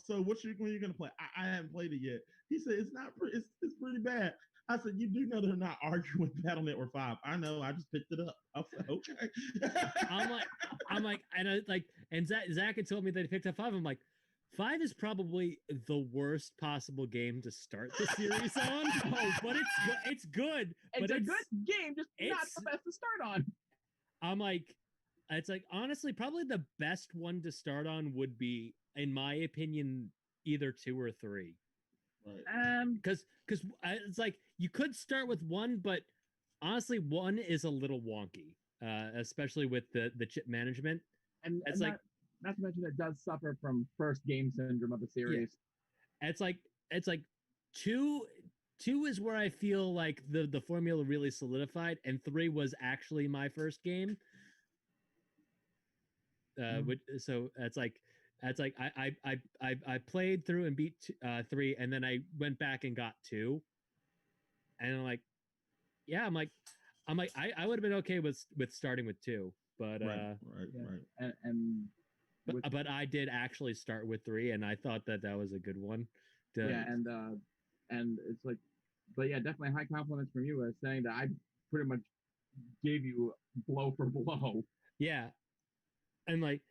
So when are you gonna play? I haven't played it yet. He said it's not. It's pretty bad. I said, you do know they're not arguing Battle Network 5. I know. I just picked it up. I was like, okay. and Zach had told me that he picked up 5. I'm like, 5 is probably the worst possible game to start the series on. But it's good. It's a good game, just not the best to start on. I'm like, it's like, honestly, probably the best one to start on would be, in my opinion, either 2 or 3. Right. Because it's like you could start with 1, but honestly, 1 is a little wonky, especially with the chip management. And it's like, not to mention, it does suffer from first game syndrome of the series. Yeah. It's like 2 is where I feel like the formula really solidified, and 3 was actually my first game. So it's like I played through and beat 3, and then I went back and got 2, and I'm like, I would have been okay with starting with 2, but right. But I did actually start with 3, and I thought that was a good one. And it's like, but yeah, definitely high compliments from you as saying that I pretty much gave you blow for blow. Yeah, and like,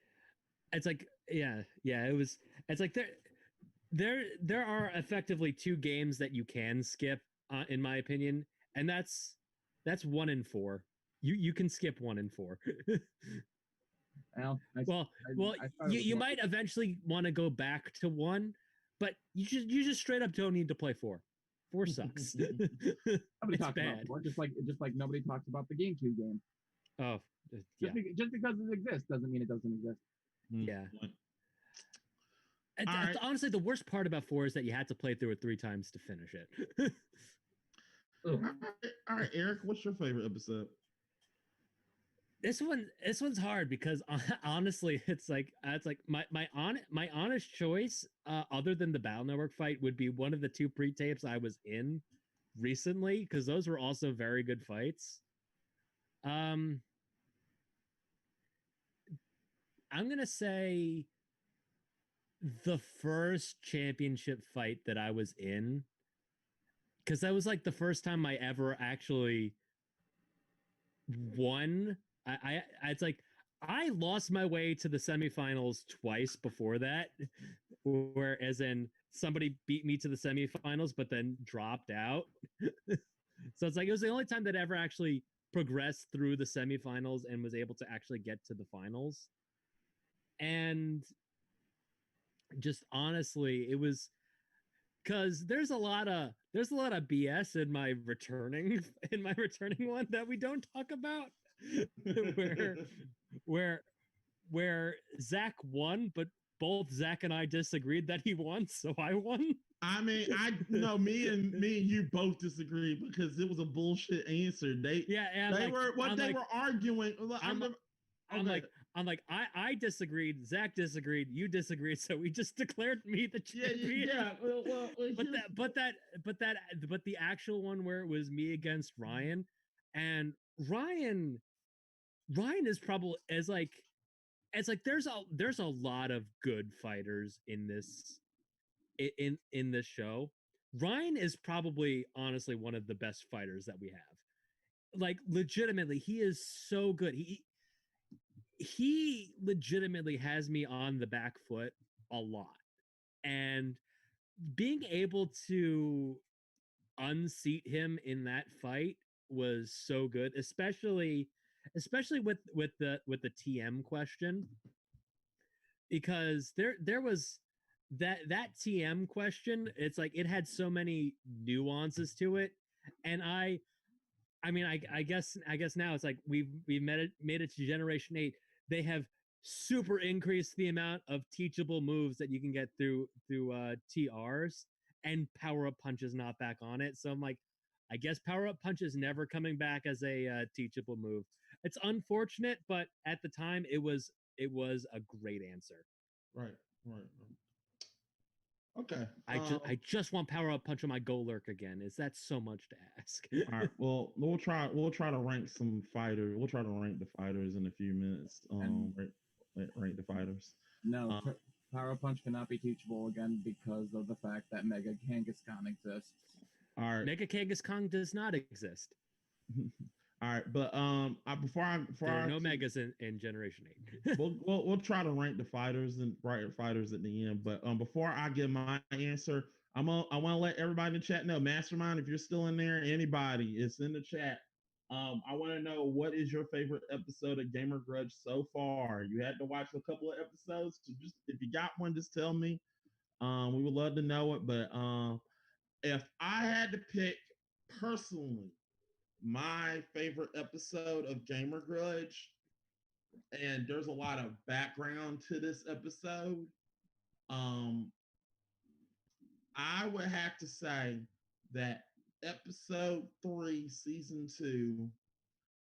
it's like, it was. It's like there are effectively two games that you can skip, in my opinion, and that's 1 and 4. You can skip 1 and 4. Well, well, I started with you one. might eventually want to go back to 1, but you just straight up don't need to play 4. 4 sucks. Nobody It's talks about bad. 4, just like nobody talks about the GameCube game. Oh, yeah. Just because it exists doesn't mean it doesn't exist. Yeah. Right. Honestly, the worst part about 4 is that you had to play through it 3 times to finish it. All right, Eric, what's your favorite episode? This one's hard because honestly, it's like my honest choice, other than the Battle Network fight, would be one of the 2 pre-tapes I was in recently, because those were also very good fights. I'm gonna say the first championship fight that I was in, because that was like the first time I ever actually won. It's like I lost my way to the semifinals twice before that, where as in somebody beat me to the semifinals but then dropped out. So it's like it was the only time that I ever actually progressed through the semifinals and was able to actually get to the finals. And just honestly, it was because there's a lot of BS in my returning one that we don't talk about. where Zach won, but both Zach and I disagreed that he won, so I won. I mean, me and you both disagreed because it was a bullshit answer. They were arguing. I'm like, I disagreed, Zach disagreed, you disagreed, so we just declared me the champion. Yeah. Well, but the actual one where it was me against Ryan, and Ryan is probably as like there's a lot of good fighters in this show. Ryan is probably honestly one of the best fighters that we have. Like legitimately, he is so good. He legitimately has me on the back foot a lot. And being able to unseat him in that fight was so good, especially with the TM question, because there was that TM question. It's like it had so many nuances to it, and I mean, I guess now it's like we've made it to Generation 8. They have super increased the amount of teachable moves that you can get through TRs, and power up punch is not back on it. So I'm like, I guess power up punch is never coming back as a teachable move. It's unfortunate, but at the time it was a great answer. Right. Okay. I just want power up punch on my Go Lurk again. Is that so much to ask? All right. Well, we'll try to rank some fighters. We'll try to rank the fighters in a few minutes. Rank the fighters. No, Power Punch cannot be teachable again because of the fact that Mega Kangaskhan exists. All right. Mega Kangaskhan does not exist. All right, but there are no megas in Generation 8. we'll try to rank the fighters and fighters at the end. But before I give my answer, I want to let everybody in the chat know. Mastermind, if you're still in there, anybody, it's in the chat. I want to know, what is your favorite episode of Gamer Grudge so far? You had to watch a couple of episodes, so just if you got one, just tell me. We would love to know it. But if I had to pick personally my favorite episode of Gamer Grudge, and there's a lot of background to this episode, I would have to say that episode 3, season 2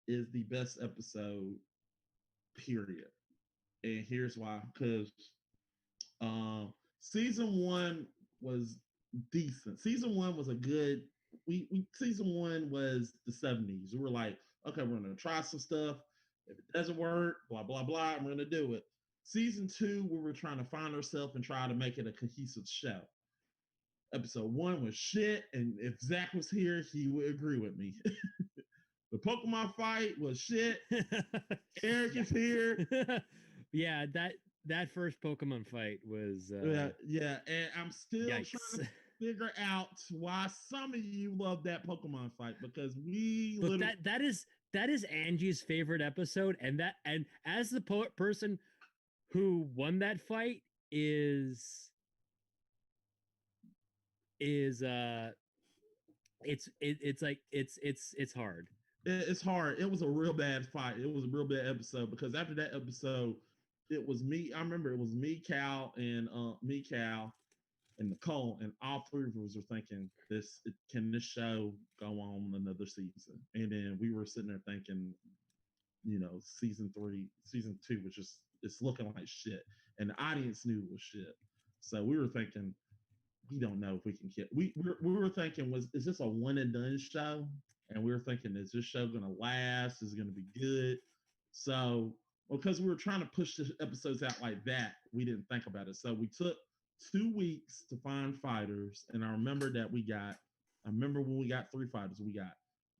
is the best episode, period. And here's why. Because season 1 was decent. Season 1 was a good, season 1 was the 70s. We were like, okay, we're gonna try some stuff. If it doesn't work, blah blah blah, we're gonna do it. Season 2, we were trying to find ourselves and try to make it a cohesive show. Episode 1 was shit, and if Zach was here, he would agree with me. The Pokemon fight was shit. Eric is here. Yeah, that first Pokemon fight was yeah, and I'm still yikes. trying to figure out why some of you love that Pokemon fight because we Look, literally that is Angie's favorite episode, and as the person who won that fight is it's hard. it's hard. It was a real bad fight. It was a real bad episode because after that episode, it was me. I remember it was me, Cal, and Nicole, and all three of us were thinking, can this show go on another season? And then we were sitting there thinking, season 2 was just it's looking like shit, and the audience knew it was shit. So we were thinking, we don't know if we can get. We were thinking, is this a one and done show? And we were thinking, is this show gonna last? Is it gonna be good? So, because we were trying to push the episodes out like that, we didn't think about it. So we took 2 weeks to find fighters, and I remember that I remember when we got 3 fighters. We got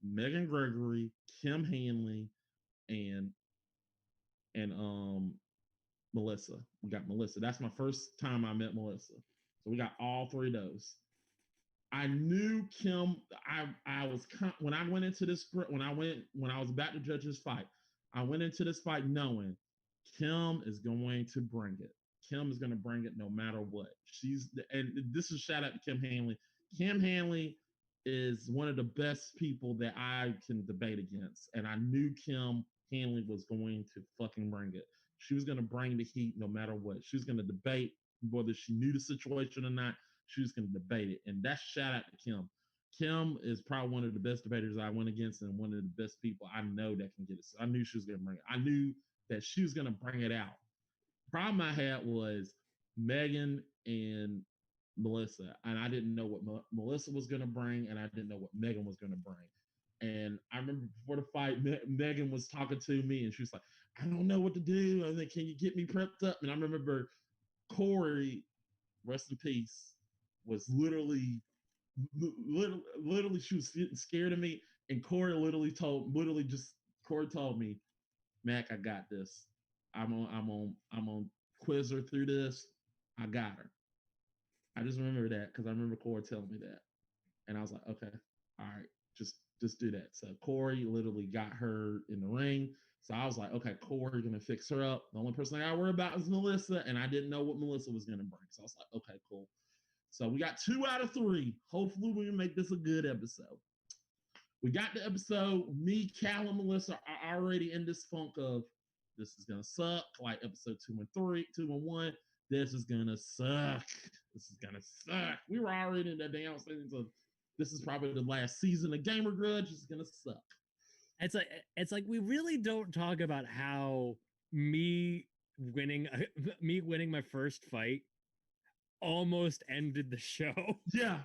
Megan Gregory, Kim Hanley, and Melissa. We got Melissa. That's my first time I met Melissa. So we got all 3 of those. I knew Kim. I was when I went into this when I was about to judge this fight. I went into this fight knowing Kim is going to bring it. Kim is going to bring it no matter what. And this is shout out to Kim Hanley. Kim Hanley is one of the best people that I can debate against, and I knew Kim Hanley was going to fucking bring it. She was going to bring the heat no matter what. She was going to debate whether she knew the situation or not. She was going to debate it, and that's shout out to Kim. Kim is probably one of the best debaters I went against, and one of the best people I know that can get it. So I knew she was going to bring it. I knew that she was going to bring it out. Problem I had was Megan and Melissa, and I didn't know what Melissa was going to bring, and I didn't know what Megan was going to bring. And I remember before the fight, Megan was talking to me, and she was like, "I don't know what to do. I was like, can you get me prepped up?" And I remember Corey, rest in peace, was literally she was scared of me, and Corey told me, "Mac, I got this. I'm on quiz her through this. I got her." I just remember that because I remember Corey telling me that, and I was like, "Okay, all right, just do that." So Corey literally got her in the ring. So I was like, "Okay, Corey's gonna fix her up. The only person I gotta worry about is Melissa," and I didn't know what Melissa was gonna bring. So I was like, "Okay, cool." So we got 2 out of 3. Hopefully, we can make this a good episode. We got the episode. Me, Cal, and Melissa are already in this funk of this is gonna suck. Like episode 2 and 1. This is gonna suck. This is gonna suck. We were already in that damn season of this is probably the last season of Gamer Grudge. It's gonna suck. It's like we really don't talk about how me winning my first fight almost ended the show. Yeah.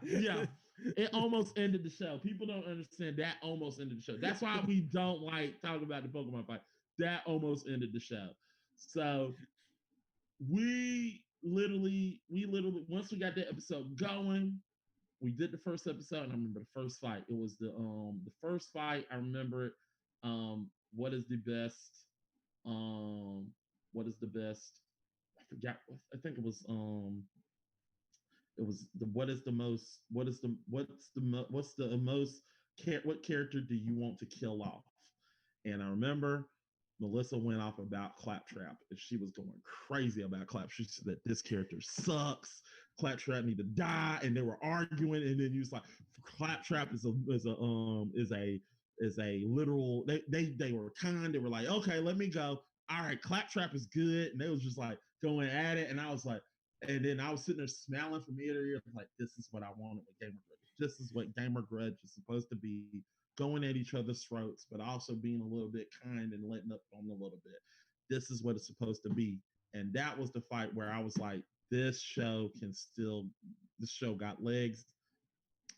It almost ended the show. People don't understand that almost ended the show. That's why we don't like talking about the Pokemon fight. That almost ended the show. So we literally once we got that episode going, we did the first episode, and I remember the first fight. It was the first fight. I remember it. What is the best? What is the best? I forgot. I think it was the what is the most what character do you want to kill off? And I remember Melissa went off about Claptrap, and she was going crazy about Claptrap. She said that this character sucks. Claptrap need to die, and they were arguing. And then you was like, Claptrap is a literal. They were kind. They were like, okay, let me go. All right, Claptrap is good, and they was just like going at it. And I was like, and then I was sitting there smiling from ear to ear, like, this is what I wanted with Gamer Grudge. This is what Gamer Grudge is supposed to be, going at each other's throats, but also being a little bit kind and letting up on them a little bit. This is what it's supposed to be. And that was the fight where I was like, this show got legs,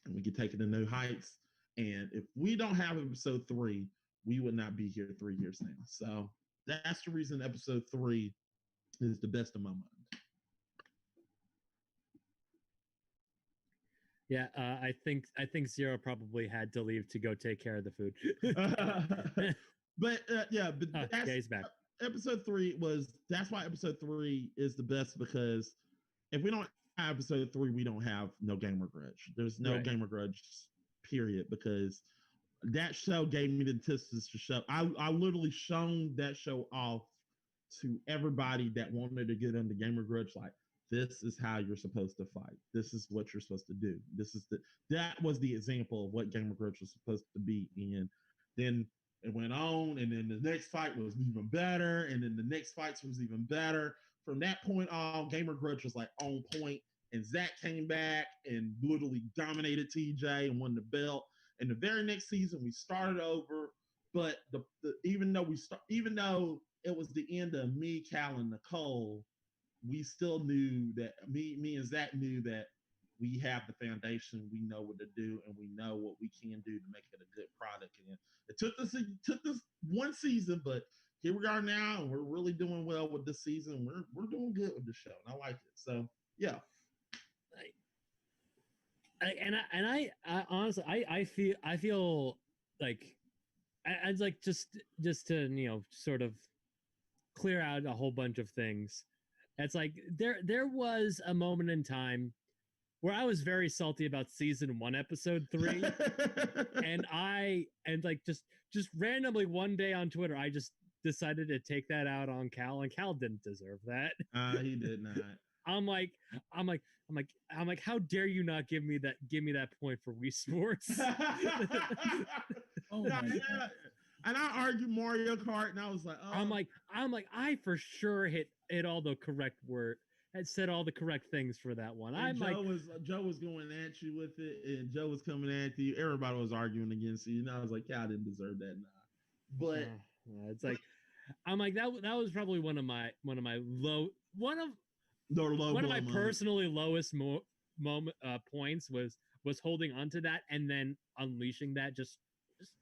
and we can take it to new heights. And if we don't have episode 3, we would not be here 3 years now. So that's the reason episode 3 is the best of my mind. Yeah, I think Zero probably had to leave to go take care of the food. But yeah, he's back. episode 3 was. That's why episode 3 is the best, because if we don't have episode 3, we don't have no Gamer Grudge. There's no Right. Gamer Grudge, period, because that show gave me the antithesis to show. I literally shown that show off to everybody that wanted to get into Gamer Grudge. Like, this is how you're supposed to fight. This is what you're supposed to do. That was the example of what Gamer Grudge was supposed to be. And then it went on, and then the next fight was even better, and then the next fights was even better. From that point on, Gamer Grudge was like on point, and Zach came back and literally dominated TJ and won the belt. And the very next season, we started over. But even though it was the end of me, Cal, and Nicole, we still knew that me and Zach knew that we have the foundation, we know what to do, and we know what we can do to make it a good product. And it took this one season, but here we are now, and we're really doing well with this season. We're doing good with the show, and I like it. So yeah. I honestly I feel like I'd like just to sort of clear out a whole bunch of things. It's like there was a moment in time where I was very salty about season 1, episode 3, and like just randomly one day on Twitter, I just decided to take that out on Cal, and Cal didn't deserve that. He did not. I'm like, how dare you not give me that point for Wii Sports? Oh my God. And I argued Mario Kart, and I was like, oh. I'm like, I for sure hit all the correct word, had said all the correct things for that one. Joe was going at you with it, and Joe was coming at you. Everybody was arguing against you, and I was like, yeah, I didn't deserve that. Nah. But it's like, I'm like, that was probably one of my personally lowest moment points was holding onto that and then unleashing that just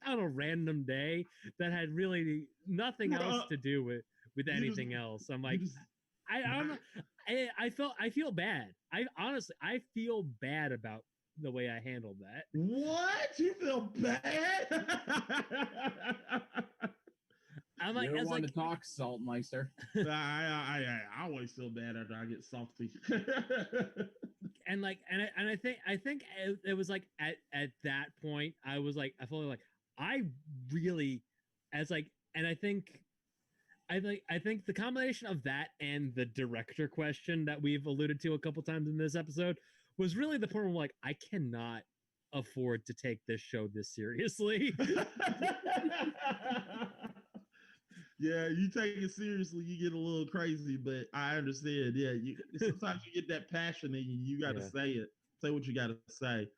on a random day that had really nothing else to do with anything else. I'm like, I don't know. I feel bad. I feel bad about the way I handled that. What? You feel bad? I'm like, you don't want like, to talk, Saltmeister. I always feel bad after I get salty. and I think it was like at that point I was like, I felt like I really and I think the combination of that and the director question that we've alluded to a couple times in this episode was really the point where I'm like, I cannot afford to take this show this seriously. Yeah, you take it seriously, you get a little crazy, but I understand. Yeah, sometimes you get that passion in you. You got to say what you got to say.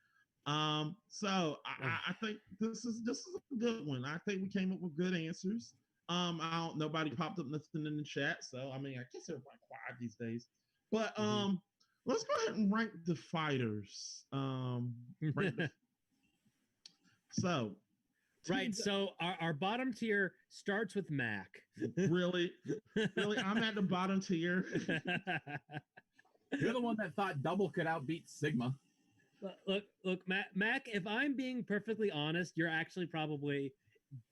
So I think this is a good one. I think we came up with good answers. Nobody popped up nothing in the chat, so I mean, I guess everybody quiet these days. But let's go ahead and rank the fighters. So. Right, so our bottom tier starts with Mac. Really? I'm at the bottom tier. You're the one that thought Double could outbeat Sigma. Look, Mac, if I'm being perfectly honest, you're actually probably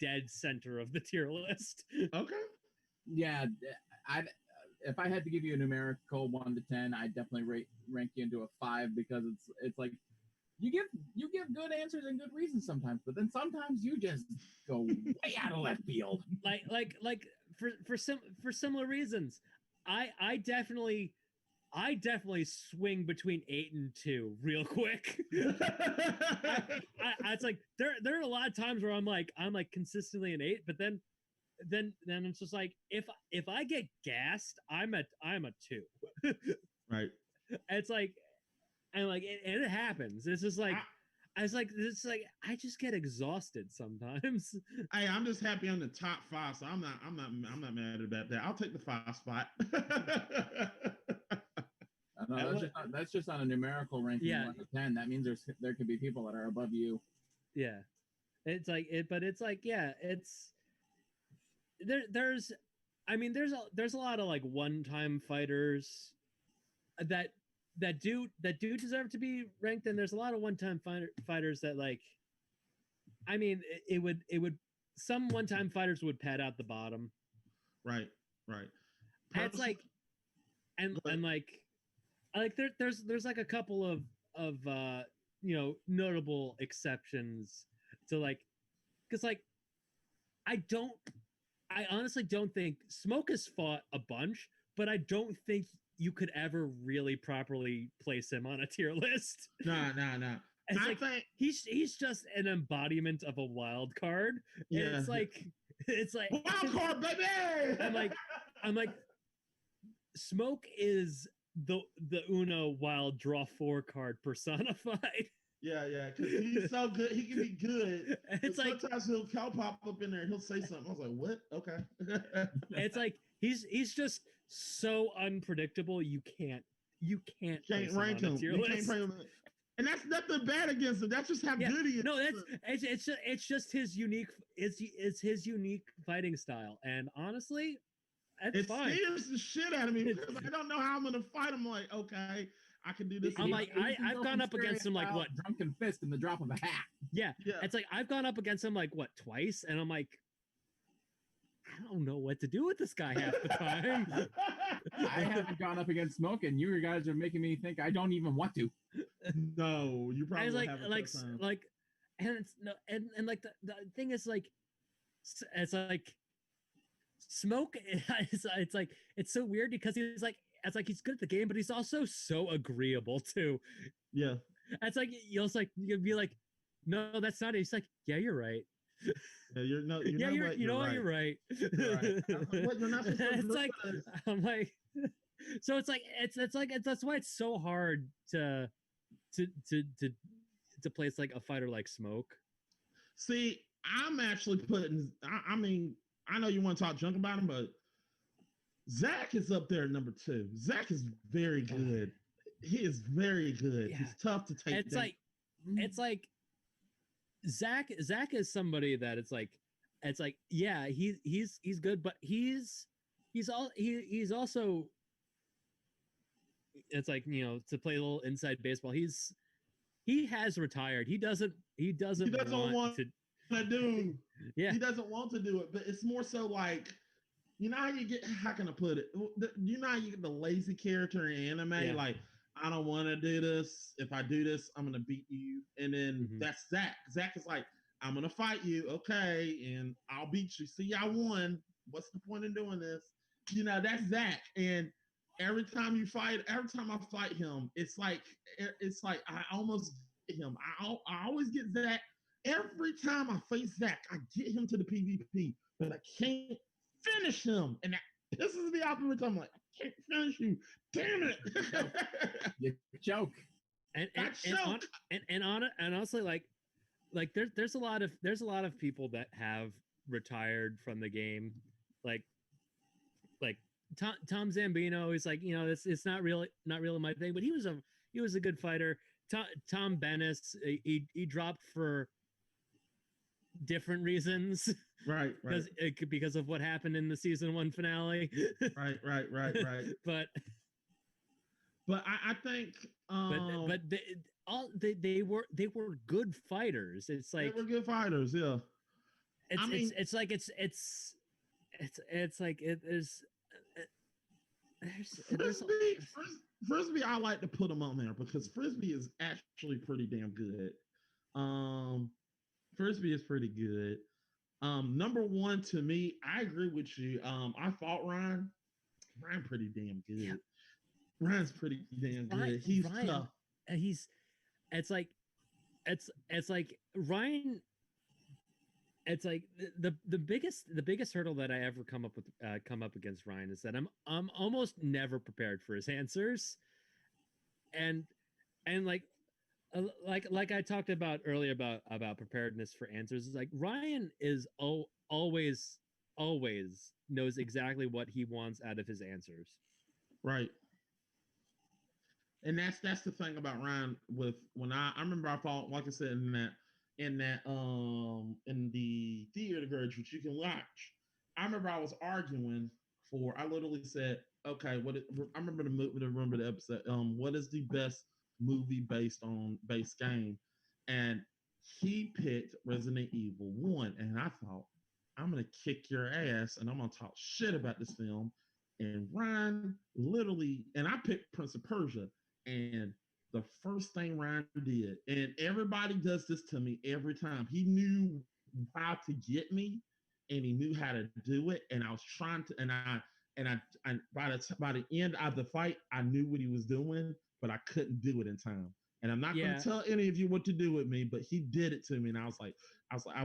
dead center of the tier list. Okay. Yeah, if I had to give you a numerical 1 to 10, I'd definitely rank you into a 5 because it's like you give good answers and good reasons sometimes, but then sometimes you just go way out of left field. Like for similar reasons, I definitely swing between 8 and 2 real quick. It's like there are a lot of times where I'm like consistently an 8, but then it's just like if I get gassed, I'm a 2. Right. It's like. And like it happens. It's just like I just get exhausted sometimes. Hey, I'm just happy I'm the top 5, so I'm not mad about that. I'll take the 5 spot. That's just on a numerical ranking 1 to 10. That means there could be people that are above you. Yeah, it's like it, but it's like it's there's a lot of like one-time fighters that do deserve to be ranked, and there's a lot of one-time fighters that like, I mean, it would some one-time fighters would pad out the bottom. right, right. And it's like, and there's like a couple of notable exceptions to like, because like I don't I honestly don't think Smoke has fought a bunch, but I don't think you could ever really properly place him on a tier list. Nah. It's I like think he's just an embodiment of a wild card. yeah. And it's like wild card, baby. I'm like Smoke is the Uno wild draw 4 card personified. Yeah, because he's so good. He can be good. It's like sometimes he'll pop up in there and he'll say something. I was like, what? Okay. it's like he's just so unpredictable. You can't rank him. You can't rank him. And that's nothing bad against him. That's just how good he is. No, it's just his unique it's his unique fighting style. And honestly, it fine. scares the shit out of me because I don't know how I'm gonna fight him. Like, okay, I can do this. I'm like, I've gone up against him like what? Drunken fist in the drop of a hat. Yeah. It's like I've gone up against him like what, twice, and I'm like, I don't know what to do with this guy half the time. I haven't gone up against Smoke, and you guys are making me think I don't even want to. No, you probably like and it's no and like the thing is like it's like Smoke it's like it's so weird because he's like it's like he's good at the game, but he's also so agreeable too. Yeah. It's like you'll be like, no, that's not it. He's like, yeah, you're right. Yeah, you're right. You're right. What, you're not it's like I'm like so it's like that's why it's so hard to place like a fighter like Smoke. See, I'm actually putting I mean, I know you want to talk junk about him, but Zach is up there at number 2. Zach is very good. He is very good. Yeah. He's tough to take. It's like Zach is somebody that it's like yeah, he's good, but he's also it's like, to play a little inside baseball, he has retired. He doesn't want to do. Yeah. He doesn't want to do it, but it's more so like, how can I put it? You know how you get the lazy character in anime? Yeah. Like, I don't want to do this. If I do this, I'm going to beat you. And then that's Zach. Zach is like, I'm going to fight you. Okay. And I'll beat you. See, I won. What's the point in doing this? That's Zach. And every time I fight him, it's like I almost get him. I always get Zach. Every time I face Zach, I get him to the PvP, but I can't finish him. And that pisses me off every time. I'm like, I can't finish you. Damn it. You joke. And honestly, like there's a lot of people that have retired from the game. Like Tom Zambino, he's like, it's not really my thing, but he was a good fighter. Tom Bennis, he dropped for different reasons, right because of what happened in the season 1 finale. right but I think they were good fighters. It's like they were good fighters. Yeah. It's like Frisbee, I like to put him on there because Frisbee is actually pretty damn good. Frisbee is pretty good. Number 1 to me, I agree with you. I fought Ryan. Ryan pretty damn good. Yeah. Ryan's pretty damn good. He's tough. It's like Ryan. It's like the biggest hurdle that I ever come up against Ryan is that I'm almost never prepared for his answers, and like I talked about earlier about preparedness for answers. Is like Ryan is always knows exactly what he wants out of his answers. Right. And that's the thing about Ryan. With when I remember I fought, like I said, in the theater grudge, which you can watch. I remember I was arguing for. I literally said, okay, I remember the episode. What is the best movie based game? And he picked Resident Evil 1, and I thought, I'm gonna kick your ass and I'm gonna talk shit about this film. And Ryan literally, and I picked Prince of Persia, and the first thing Ryan did, and everybody does this to me every time. He knew how to get me, and he knew how to do it. And I was trying to, and by the end of the fight, I knew what he was doing, but I couldn't do it in time. And I'm not going to tell any of you what to do with me, but he did it to me, and I was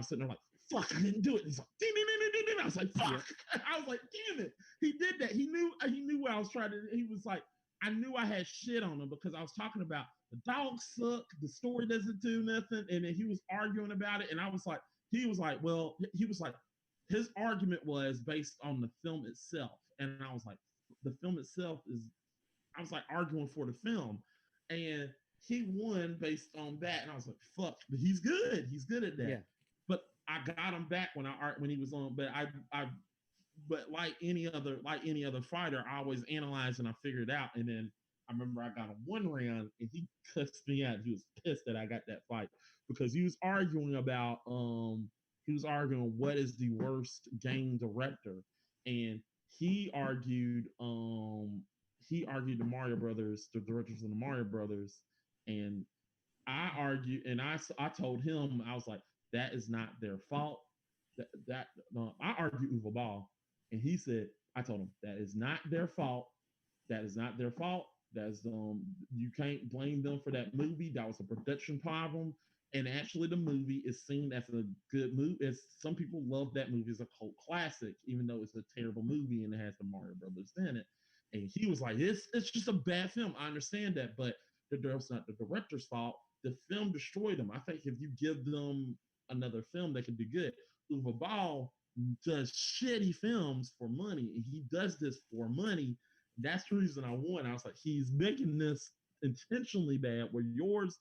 sitting there like, fuck, I didn't do it. He's like, ding, ding, ding, ding, ding. I was like, fuck. Yeah. I was like, damn it. He did that. He knew what I was trying to. He was like, I knew I had shit on him because I was talking about the dogs suck, the story doesn't do nothing, and then he was arguing about it, and I was like, he was like, his argument was based on the film itself, and I was like, the film itself is, I was like arguing for the film, and he won based on that, and I was like, fuck, but he's good at that. Yeah. But I got him back when he was on, but but like any other fighter, I always analyze and I figured it out, and then I remember I got him one round and he cussed me out. He was pissed that I got that fight because he was arguing about what is the worst game director, and he argued the Mario Brothers, the directors of the Mario Brothers, and I argued, and I told him, I was like, that is not their fault. I argued Uwe Ball, and he said, I told him that is not their fault. That is not their fault. That's you can't blame them for that movie. That was a production problem. And actually, the movie is seen as a good movie. As some people love that movie as a cult classic, even though it's a terrible movie and it has the Mario Brothers in it. And he was like, it's just a bad film. I understand that, but that's not the director's fault. The film destroyed them. I think if you give them another film, they could be good. Uwe Ball does shitty films for money, and he does this for money. That's the reason I won. I was like, he's making this intentionally bad, where yours,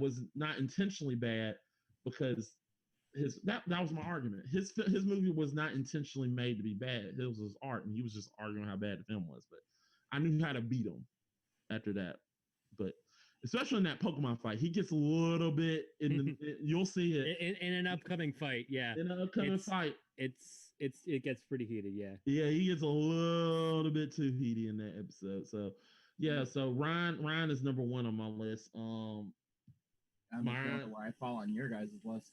was not intentionally bad, because that was my argument. His movie was not intentionally made to be bad. It was his art, and he was just arguing how bad the film was. But I knew how to beat him after that. But especially in that Pokemon fight, he gets a little bit you'll see it in an upcoming fight. Yeah, in an upcoming fight, it gets pretty heated. Yeah, he gets a little bit too heated in that episode. So so Ryan is number one on my list. I'm not sure where I fall on your guys' list.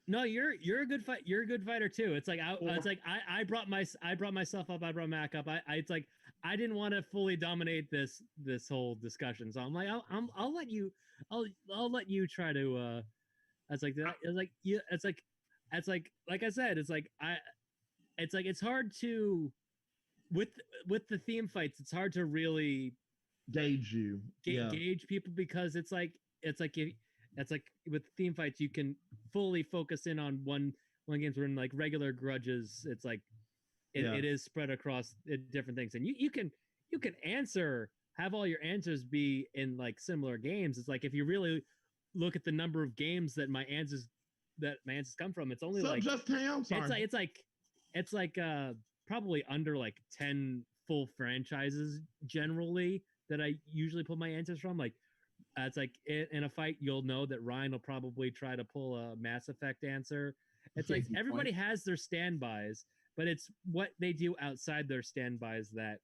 No, you're a good fight. You're a good fighter too. It's like I brought myself up. I brought Mac up. It's like I didn't want to fully dominate this whole discussion, so I'm like I'll let you try to. It's like like I said. It's hard to with the theme fights. It's hard to really gauge people because it's like with theme fights you can fully focus in on one games, where in like regular grudges it's like it is spread across different things, and you can have all your answers be in like similar games. It's like if you really look at the number of games that my answers come from, it's only like just Ham. Sorry. It's like probably under like 10 full franchises generally that I usually pull my answers from. Like it's like in a fight, you'll know that Ryan will probably try to pull a Mass Effect answer. It's like everybody has their standbys, but it's what they do outside their standbys that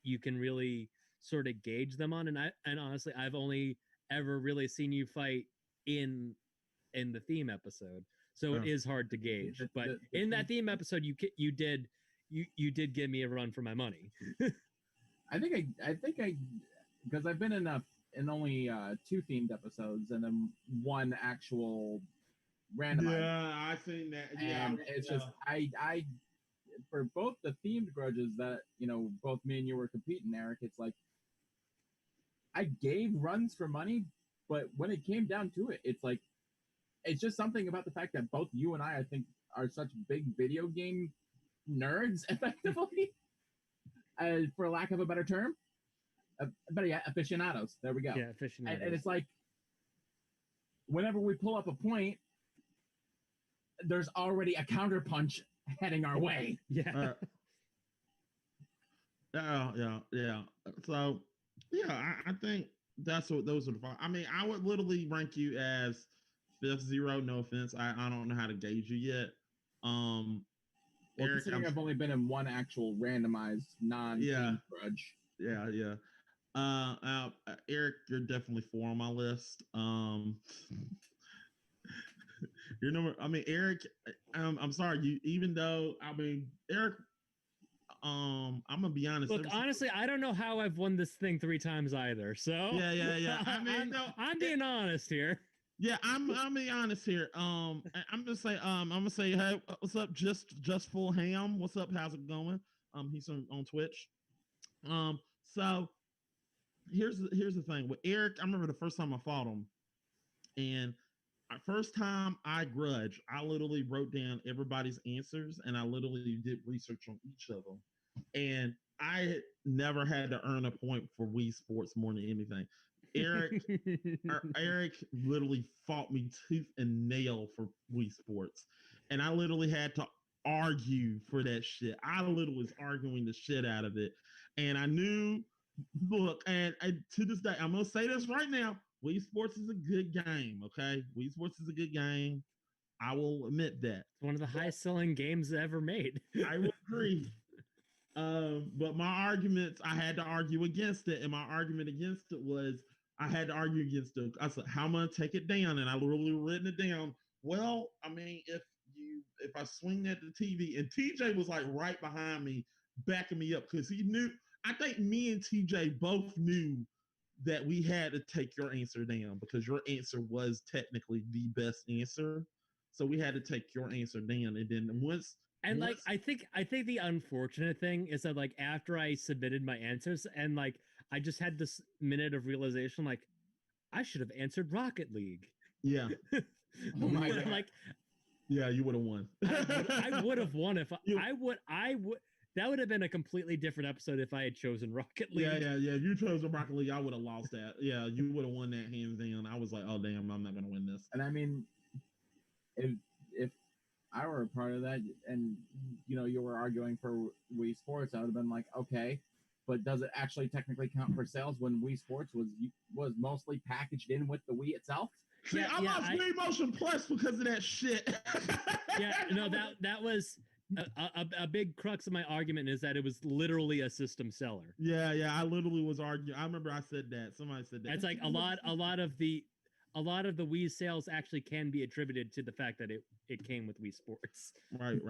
you can really sort of gauge them on. And honestly, I've only ever really seen you fight in the theme episode, so it is hard to gauge. But in that theme episode, you did give me a run for my money. I think I because I've been in only 2 themed episodes and then 1 actual randomized. Yeah, I think that. Yeah, and it's just I for both the themed grudges that both me and you were competing, Eric. It's like I gave runs for money, but when it came down to it, it's like it's just something about the fact that both you and I think, are such big video game nerds, effectively, for lack of a better term. But yeah, aficionados. There we go. Yeah, aficionados. And it's like, whenever we pull up a point, there's already a counterpunch heading our way. Yeah. Yeah. So, I think that's what those are. I mean, I would literally rank you as 5th Zero. No offense. I don't know how to gauge you yet. Well, Eric, considering I've only been in one actual randomized non-team grudge. Yeah. Eric, you're definitely 4 on my list. Your number. I mean, Eric. I'm sorry. You. Even though I mean, Eric. I'm gonna be honest. Look, honestly, I don't know how I've won this thing 3 times either. So Yeah. I mean, I'm being honest here. Yeah, I'm being honest here. I'm gonna say, hey, what's up, just full ham? What's up? How's it going? He's on Twitch. So here's the thing with Eric. I remember the first time I fought him, and first time I grudge, I literally wrote down everybody's answers, and I literally did research on each of them, and I never had to earn a point for Wii Sports more than anything. Eric literally fought me tooth and nail for Wii Sports, and I literally had to argue for that shit. I literally was arguing the shit out of it, and I knew. Look, and to this day, I'm gonna say this right now: Wii Sports is a good game. Okay, Wii Sports is a good game. I will admit that. It's one of the highest-selling games ever made. I will agree. But my arguments, I had to argue against it, and my argument against it was I had to argue against it. I said, "How am I gonna take it down?" And I literally written it down. Well, I mean, if I swing at the TV, and TJ was like right behind me, backing me up because he knew. I think me and TJ both knew that we had to take your answer down because your answer was technically the best answer. So we had to take your answer down, and then once. And like I think the unfortunate thing is that like after I submitted my answers and like I just had this minute of realization like I should have answered Rocket League. Yeah. Oh my God. Like yeah, you would have won. I would have won if I would that would have been a completely different episode if I had chosen Rocket League. Yeah. You chose Rocket League. I would have lost that. Yeah, you would have won that hands down. I was like, oh damn, I'm not gonna win this. And I mean, if I were a part of that, and you were arguing for Wii Sports, I would have been like, okay, but does it actually technically count for sales when Wii Sports was mostly packaged in with the Wii itself? See, I lost Wii Motion Plus because of that shit. Yeah, no, that was a big crux of my argument is that it was literally a system seller. Yeah, I literally was arguing. I remember I said that. Somebody said that. It's like a lot of the Wii sales actually can be attributed to the fact that it came with Wii Sports. Right.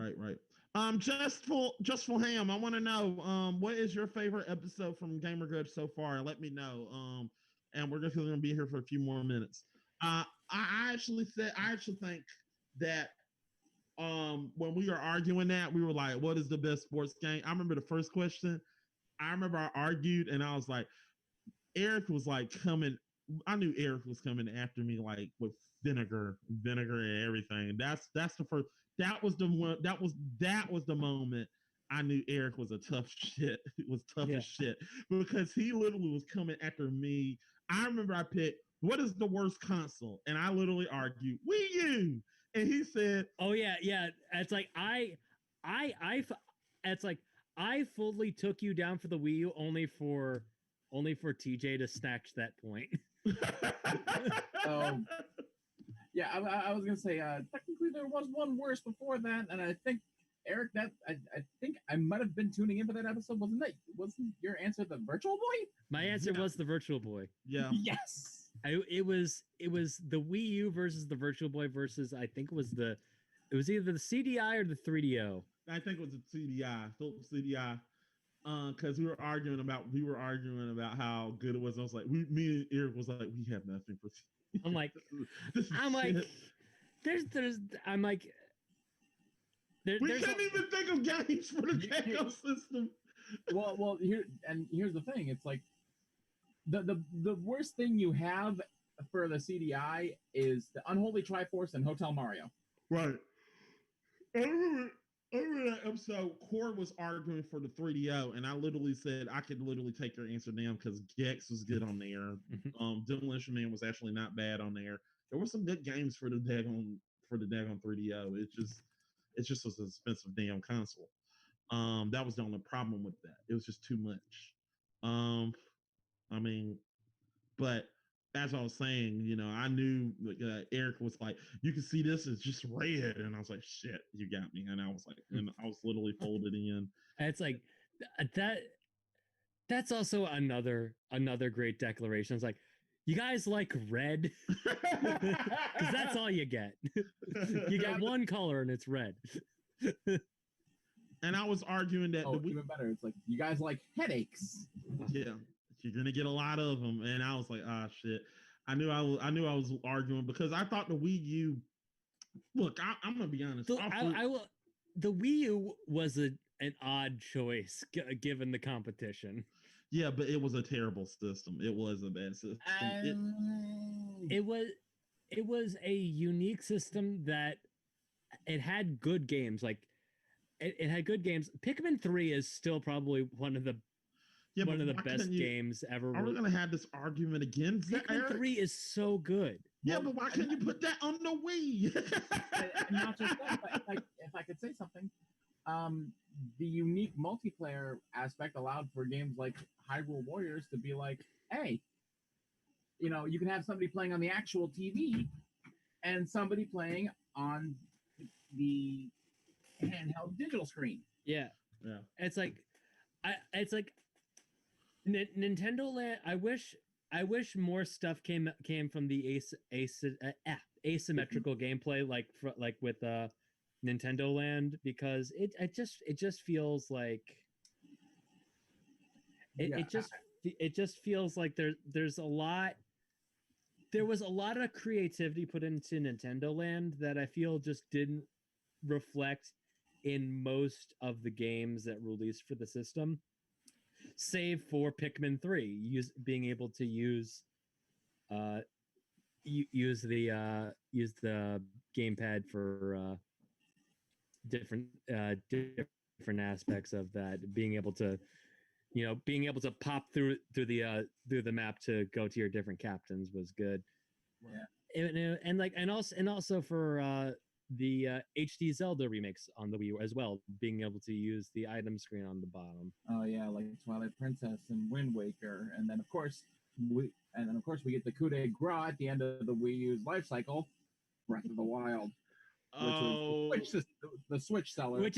Just full ham. I want to know what is your favorite episode from Gamer Grudge so far? Let me know. And we're just going to be here for a few more minutes. I actually think that when we were arguing that, we were like, what is the best sports game? I remember the first question. I remember I argued and I was like, Eric was like coming. I knew Eric was coming after me like with vinegar and everything. That's the first. That was the one. That was the moment I knew Eric was a tough shit. It was tough as shit because he literally was coming after me. I remember I picked what is the worst console, and I literally argued Wii U, and he said, "Oh yeah." It's like it's like I fully took you down for the Wii U only for TJ to snatch that point. Yeah, I was gonna say technically there was one worse before that, and I think Eric, I think I might have been tuning in for that episode. Wasn't your answer the Virtual Boy? My answer was the Virtual Boy. Yeah. Yes. It was the Wii U versus the Virtual Boy versus I think it was either the CDI or the 3DO. I think it was the CDI, Philips CDI. Because we were arguing about how good it was. I was like, me and Eric was like, we have nothing for. I'm like, we can't even think of games for the Tango system. Well, here's the thing. It's like the worst thing you have for the CDI is the Unholy Triforce and Hotel Mario. Right. I remember that episode, Cord was arguing for the 3DO, and I literally said I could literally take your answer down because Gex was good on there. Demolition Man was actually not bad on there. There were some good games for the daggone 3DO. It just was an expensive damn console. That was the only problem with that. It was just too much. But as I was saying, I knew Eric was like, you can see this is just red, and I was like, shit, you got me, and I was like, and I was literally folded in. And it's like that. That's also another great declaration. It's like, you guys like red, because that's all you get. You get one color and it's red. And I was arguing that even better. It's like, you guys like headaches. Yeah, you're gonna get a lot of them, and I was like, ah, shit. I knew I was arguing because I thought the Wii U. Look, I'm gonna be honest. I will. The Wii U was an odd choice given the competition. Yeah, but it was a terrible system. It was a bad system. It was a unique system that it had good games. Like it had good games. Pikmin 3 is still probably one of the best games ever. Are we gonna have this argument again? Pikmin 3 is so good. Yeah, but why couldn't you put that on the Wii? And not just that, but if I could say something, the unique multiplayer aspect allowed for games like Hyrule Warriors to be like, hey, you can have somebody playing on the actual TV and somebody playing on the handheld digital screen. Yeah. It's like, Nintendo Land. I wish more stuff came from the asymmetrical gameplay, like with Nintendo Land, because it just feels like it just feels like there was a lot of creativity put into Nintendo Land that I feel just didn't reflect in most of the games that released for the system, save for Pikmin 3, being able to use the gamepad for different aspects of that, being able to pop through the map to go to your different captains was good. Yeah. And also for the HD Zelda remakes on the Wii U as well, being able to use the item screen on the bottom. Oh yeah, like Twilight Princess and Wind Waker, and then of course we get the coup de grace at the end of the Wii U's life cycle, Breath of the Wild. Which is the Switch seller, which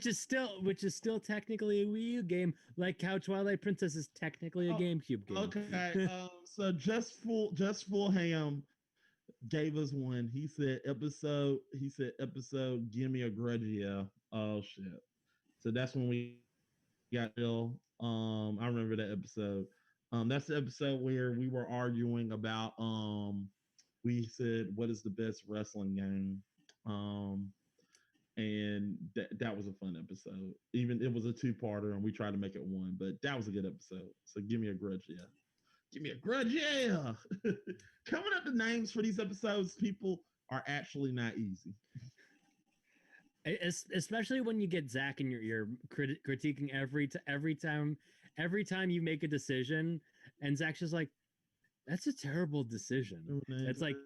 is still technically a Wii U game, like how Twilight Princess is technically a GameCube game. Okay, so just full ham gave us one. He said episode. Give me a grudge. Yeah. Oh shit. So that's when we got ill. I remember that episode. That's the episode where we were arguing about. We said, what is the best wrestling game? And that was a fun episode. Even it was a 2-parter, and we tried to make it one, but that was a good episode. So give me a grudge, yeah. Give me a grudge, yeah. Coming up the names for these episodes, people, are actually not easy. Especially when you get Zach and you're critiquing every time you make a decision, and Zach's just like, that's a terrible decision. It's like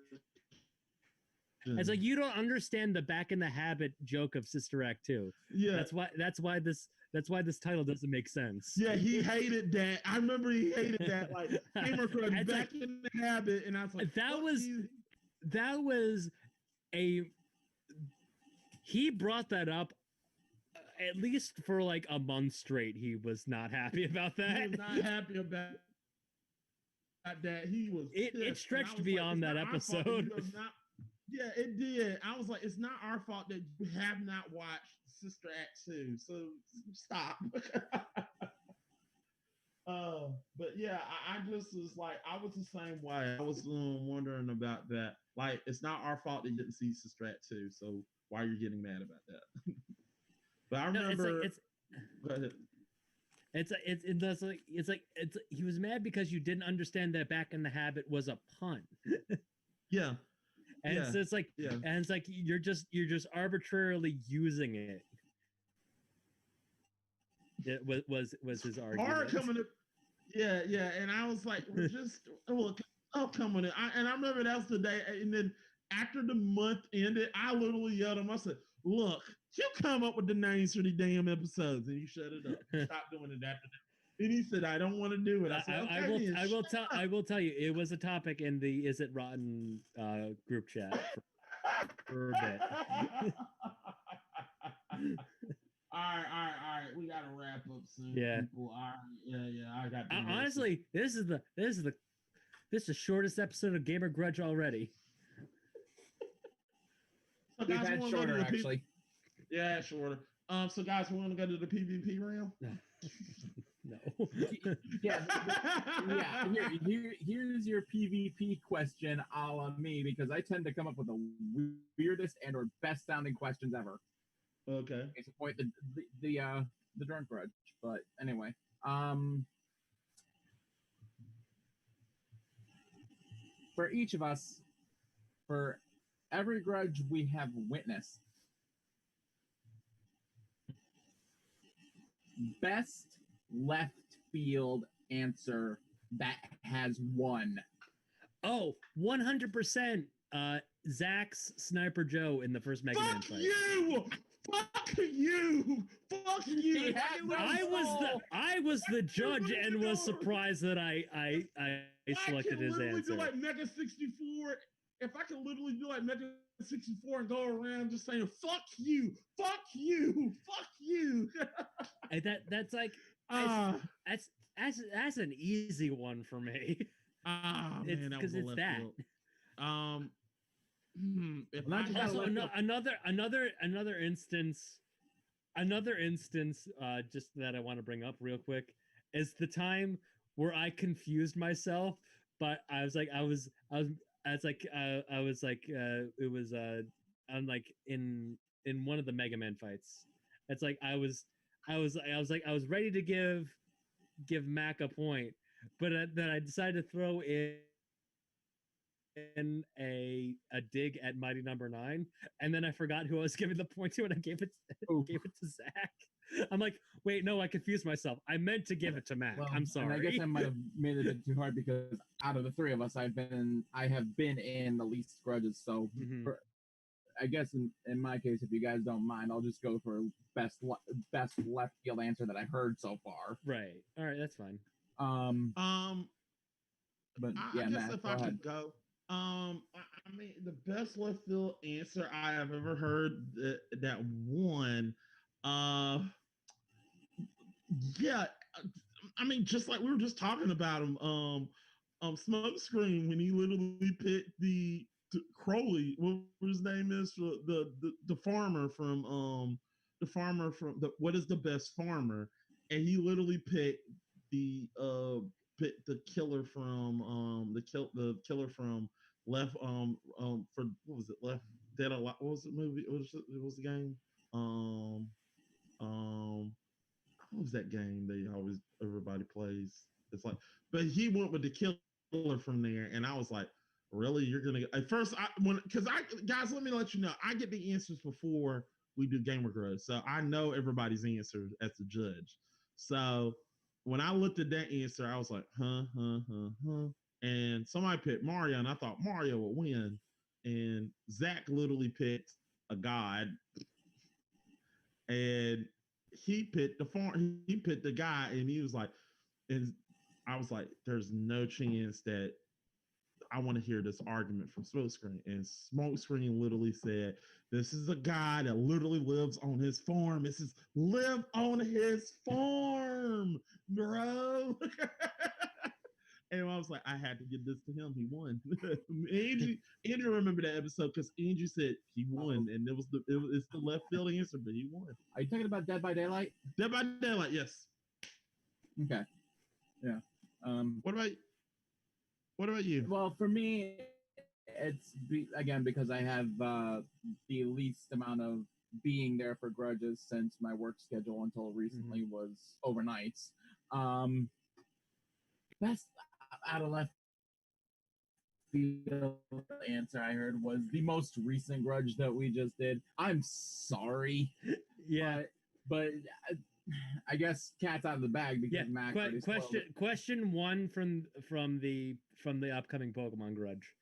you don't understand the Back in the Habit joke of Sister Act 2. Yeah, that's why this title doesn't make sense. Yeah, he hated that. I remember he hated that. Like, Gamer Grudge, Back in the Habit, and I was like, that was a. He brought that up at least for like a month straight. He was not happy about that. He was not happy about that. He was. It stretched beyond that episode. Yeah, it did. I was like, it's not our fault that you have not watched Sister Act 2, so stop. But yeah, I just was like, I was the same way. I was wondering about that. Like, it's not our fault that you didn't see Sister Act 2, so why are you getting mad about that? But I remember. Go ahead. It's like he was mad because you didn't understand that Back in the Habit was a pun. Yeah. And so it's like, and it's like you're just arbitrarily using it. It was his argument. Yeah, and I was like, look, I'll come with it. And I remember that was the day, and then after the month ended, I literally yelled at him. I said, look, you come up with the names for the damn episodes, and you shut it up. Stop doing it after that. And he said, "I don't want to do it." I said, I "Okay, will. then, I will tell you. It was a topic in the "Is It Rotten" group chat for a bit. All right. We gotta wrap up soon, Yeah. people. All right, yeah. I got. Honestly, this is the shortest episode of Gamer Grudge already. So We've guys, had shorter, actually. Yeah, shorter. So guys, we want to go to the PvP realm. No. Yeah. Here's your PvP question, a la me, because I tend to come up with the weirdest and or best sounding questions ever. Okay. It's a point the drunk grudge, but anyway, for each of us, for every grudge we have witnessed, best left field answer that has won. Oh, 100%. Zach's Sniper Joe in the first Mega Man Fuck fight. you! Fuck you! Fuck you! I was the judge and was surprised that I selected his answer. Do like Mega 64. If I can literally do like Mega 64 and go around just saying "fuck you, fuck you, fuck you," that's like that's an easy one for me. Man, because it's that. Field. Another instance just that I want to bring up real quick is the time where I confused myself, but I'm like in one of the Mega Man fights. It's like I was ready to give Mac a point, but then I decided to throw in a dig at Mighty Number 9, and then I forgot who I was giving the point to, and I gave it to Zach. I'm like, wait, no, I confused myself. I meant to give it to Mac. I'm sorry. And I guess I might have made it a bit too hard because out of the three of us, I have been in the least grudges. So I guess in my case, if you guys don't mind, I'll just go for best left field answer that I heard so far. Right. All right, that's fine. But yeah, I guess Matt, if I could go. I mean, the best left field answer I have ever heard that won. Yeah, I mean, just like we were just talking about him. Smokescreen when he literally picked the Crowley, what his name is, the farmer from what is the best farmer, and he literally picked the killer from the killer from Left for what was it, Left Dead Alive, what was the movie, what was the game, what was that game everybody plays? It's like, but he went with the killer from there, and I was like, really? You're gonna at first guys, let me let you know, I get the answers before we do Gamer Grudge, so I know everybody's answer as the judge. So when I looked at that answer, I was like, huh. And somebody picked Mario, and I thought Mario would win. And Zach literally picked a god, and he picked the guy, and he was like, and I was like, there's no chance that I want to hear this argument from Smokescreen. And Smokescreen literally said, this is a guy that literally lives on his farm. This is live on his farm, bro. And I was like, I had to give this to him. He won. Angie remember that episode because Angie said he won, and it's the left field answer, but he won. Are you talking about Dead by Daylight? Dead by Daylight, yes. Okay. Yeah. What about you? Well, for me, it's again because I have the least amount of being there for grudges since my work schedule until recently was overnights. Best out of left field answer I heard was the most recent grudge that we just did. I'm sorry. Yeah. But I guess cat's out of the bag because Mac question one from the upcoming Pokemon Grudge.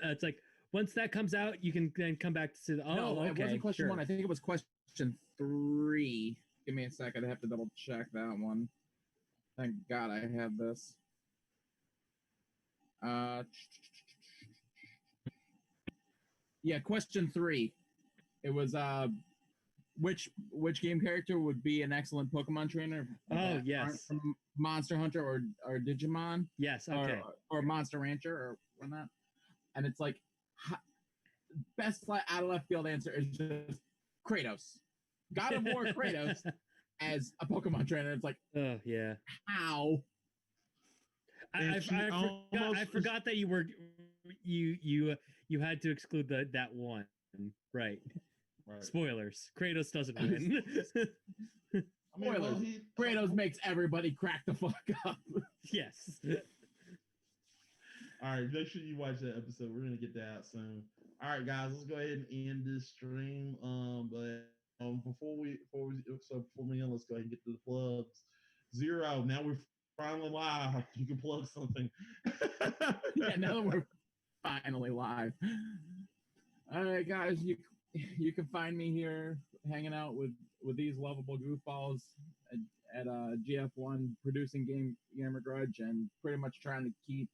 It's like once that comes out, you can then come back to say, okay, it wasn't question one. I think it was question 3. Give me a second. I have to double check that one. Thank God I have this. Yeah, question 3. It was which game character would be an excellent Pokemon trainer? Oh, that aren't yes. from Monster Hunter or Digimon Yes. Okay. or Monster Rancher or whatnot. And it's like best out of left field answer is just Kratos. God of War Kratos as a Pokemon trainer. It's like, Oh yeah. how? I forgot that you had to exclude that one. Right. Right. Spoilers. Kratos doesn't win. I mean, well, Spoilers. Kratos makes everybody crack the fuck up. Yes. All right, make sure you watch that episode. We're gonna get that out soon. All right, guys, let's go ahead and end this stream. But before we end, let's go ahead and get to the plugs. Zero. Now we're finally live. You can plug something. Yeah, now that we're finally live. All right, guys, you can find me here hanging out with these lovable goofballs at GF1 producing Gamer Grudge and pretty much trying to keep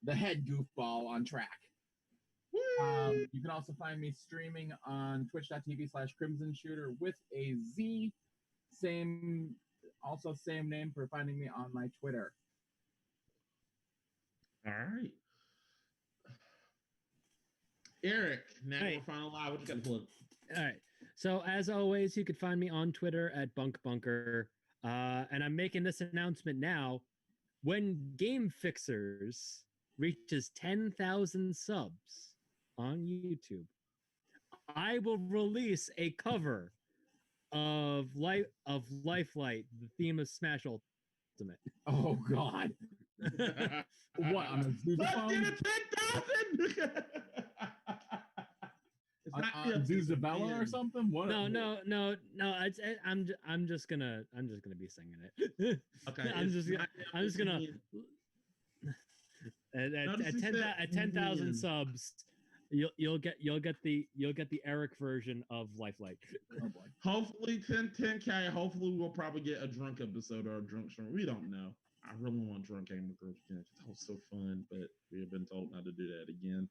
the head goofball on track. You can also find me streaming on twitch.tv/Crimson Shooter with a Z. Same name for finding me on my Twitter. All right. Eric, now Hey. we're finally live. What you got to plug? All right. So as always, you could find me on Twitter at BunkBunker. And I'm making this announcement now. When Game Fixers reaches 10,000 subs on YouTube, I will release a cover of Lifelight, the theme of Smash Ultimate. Oh God! What on a Let's get Zoozabone? it 10,000. It's not Zoozabella or something? What? No. I'm just gonna be singing it. Okay. I'm just gonna. At 10,000 subs, you'll get the Eric version of Lifelight. Oh boy. Hopefully 10K. Hopefully we'll probably get a drunk episode or a drunk stream. We don't know. I really want drunk Gamer Grudge again. That was so fun, but we have been told not to do that again.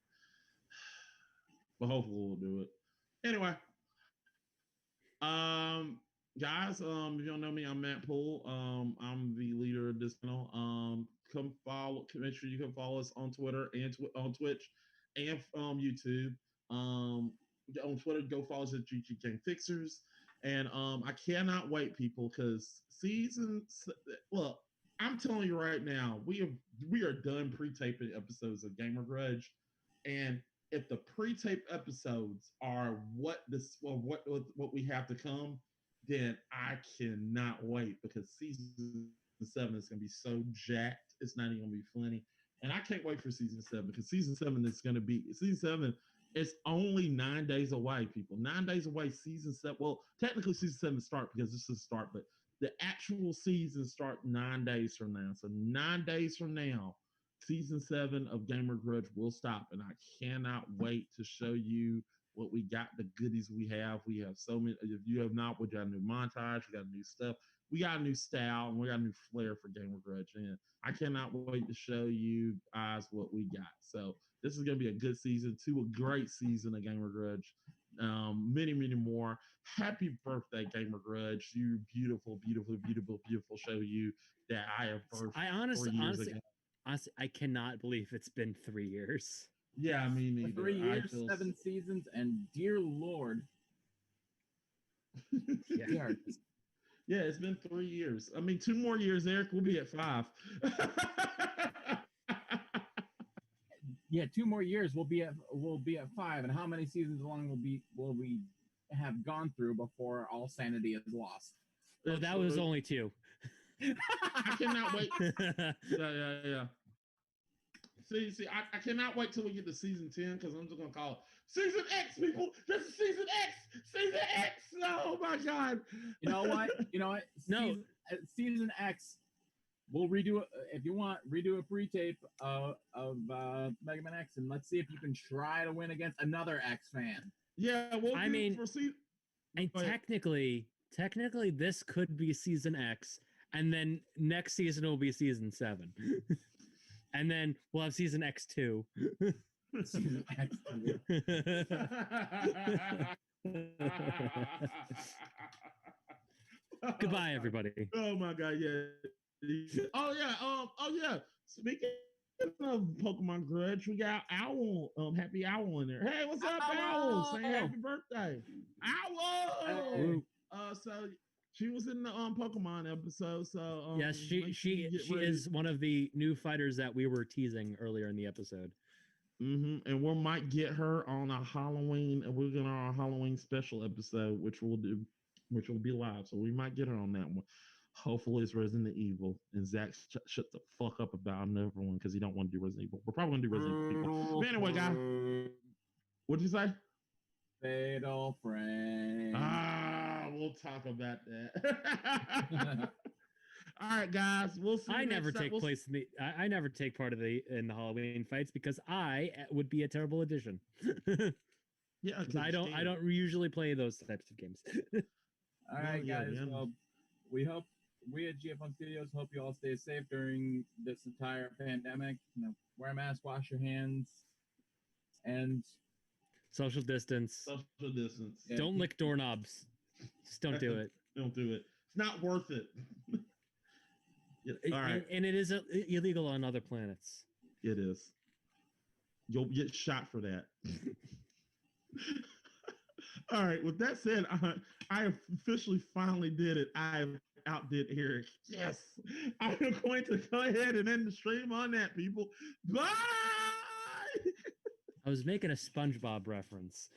But hopefully we'll do it. Anyway, guys, if you don't know me, I'm Matt Poole. I'm the leader of this channel. Make sure you can follow us on Twitter and on Twitch and YouTube. On Twitter, go follow us at GG Game Fixers. And I cannot wait, people, because look, I'm telling you right now, we are done pre-taping episodes of Gamer Grudge, and if the pre-tape episodes are what we have to come, then I cannot wait, because season 7 is going to be so jacked. It's not even going to be funny, and I can't wait for season 7, because season 7 is only 9 days away, people. 9 days away. Season 7. Well, technically season 7 start because this is the start, but the actual season start 9 days from now. So 9 days from now, season 7 of Gamer Grudge will stop, and I cannot wait to show you what we got, the goodies we have. We have so many. If you have not, we got a new montage, we got new stuff, we got a new style, and we got a new flair for Gamer Grudge. And I cannot wait to show you guys what we got. So this is going to be a good season, a great season of Gamer Grudge. Many more. Happy birthday, Gamer Grudge! You beautiful show you that I have birthed. I honestly, I cannot believe it's been 3 years. Yeah, me neither. 3 years, 7 seasons, and dear Lord. Yeah. Yeah, it's been 3 years. I mean, 2 more years, Eric, we'll be at 5. Yeah, 2 more years we'll be at 5. And how many seasons long will we have gone through before all sanity is lost? Oh, that was only 2. I cannot wait. Yeah. See, I cannot wait till we get to season 10, because I'm just gonna call it season X, people. This is season X. Season X. Oh my God. You know what? No. Season X. We'll redo it if you want. Redo a pre-tape of Mega Man X, and let's see if you can try to win against another X fan. Yeah, I mean, and technically, this could be season X, and then next season will be season 7, and then we'll have season X2. Goodbye, everybody. Oh my god, yeah. Oh yeah. Speaking of Pokemon Grudge, we got Owl, Happy Owl in there. Hey, what's up, Owl? Saying happy birthday. Owl! Hey. So she was in the Pokemon episode. So Yes, she is one of the new fighters that we were teasing earlier in the episode. And we might get her on a Halloween. We're gonna our Halloween special episode, which will be live. So we might get her on that one. Hopefully it's Resident Evil, and Zach shut the fuck up about another one because he don't want to do Resident Evil. We're probably gonna do Resident Evil. But anyway, guys, what'd you say? Fatal Frame. We'll talk about that. All right, guys, we'll see. I never take place in the. I never take part in the Halloween fights because I would be a terrible addition. Yeah, I don't usually play those types of games. All right, yeah, guys. man. Well, we at GFN Studios hope you all stay safe during this entire pandemic. Wear a mask, wash your hands, and Social distance. Social distance. Yeah. Don't lick doorknobs. Just don't do it. Don't do it. It's not worth it. All right. And it is illegal on other planets. It is. You'll get shot for that. All right. With that said, I officially finally did it. I outdid Eric. Yes. I'm going to go ahead and end the stream on that, people. Bye. I was making a SpongeBob reference.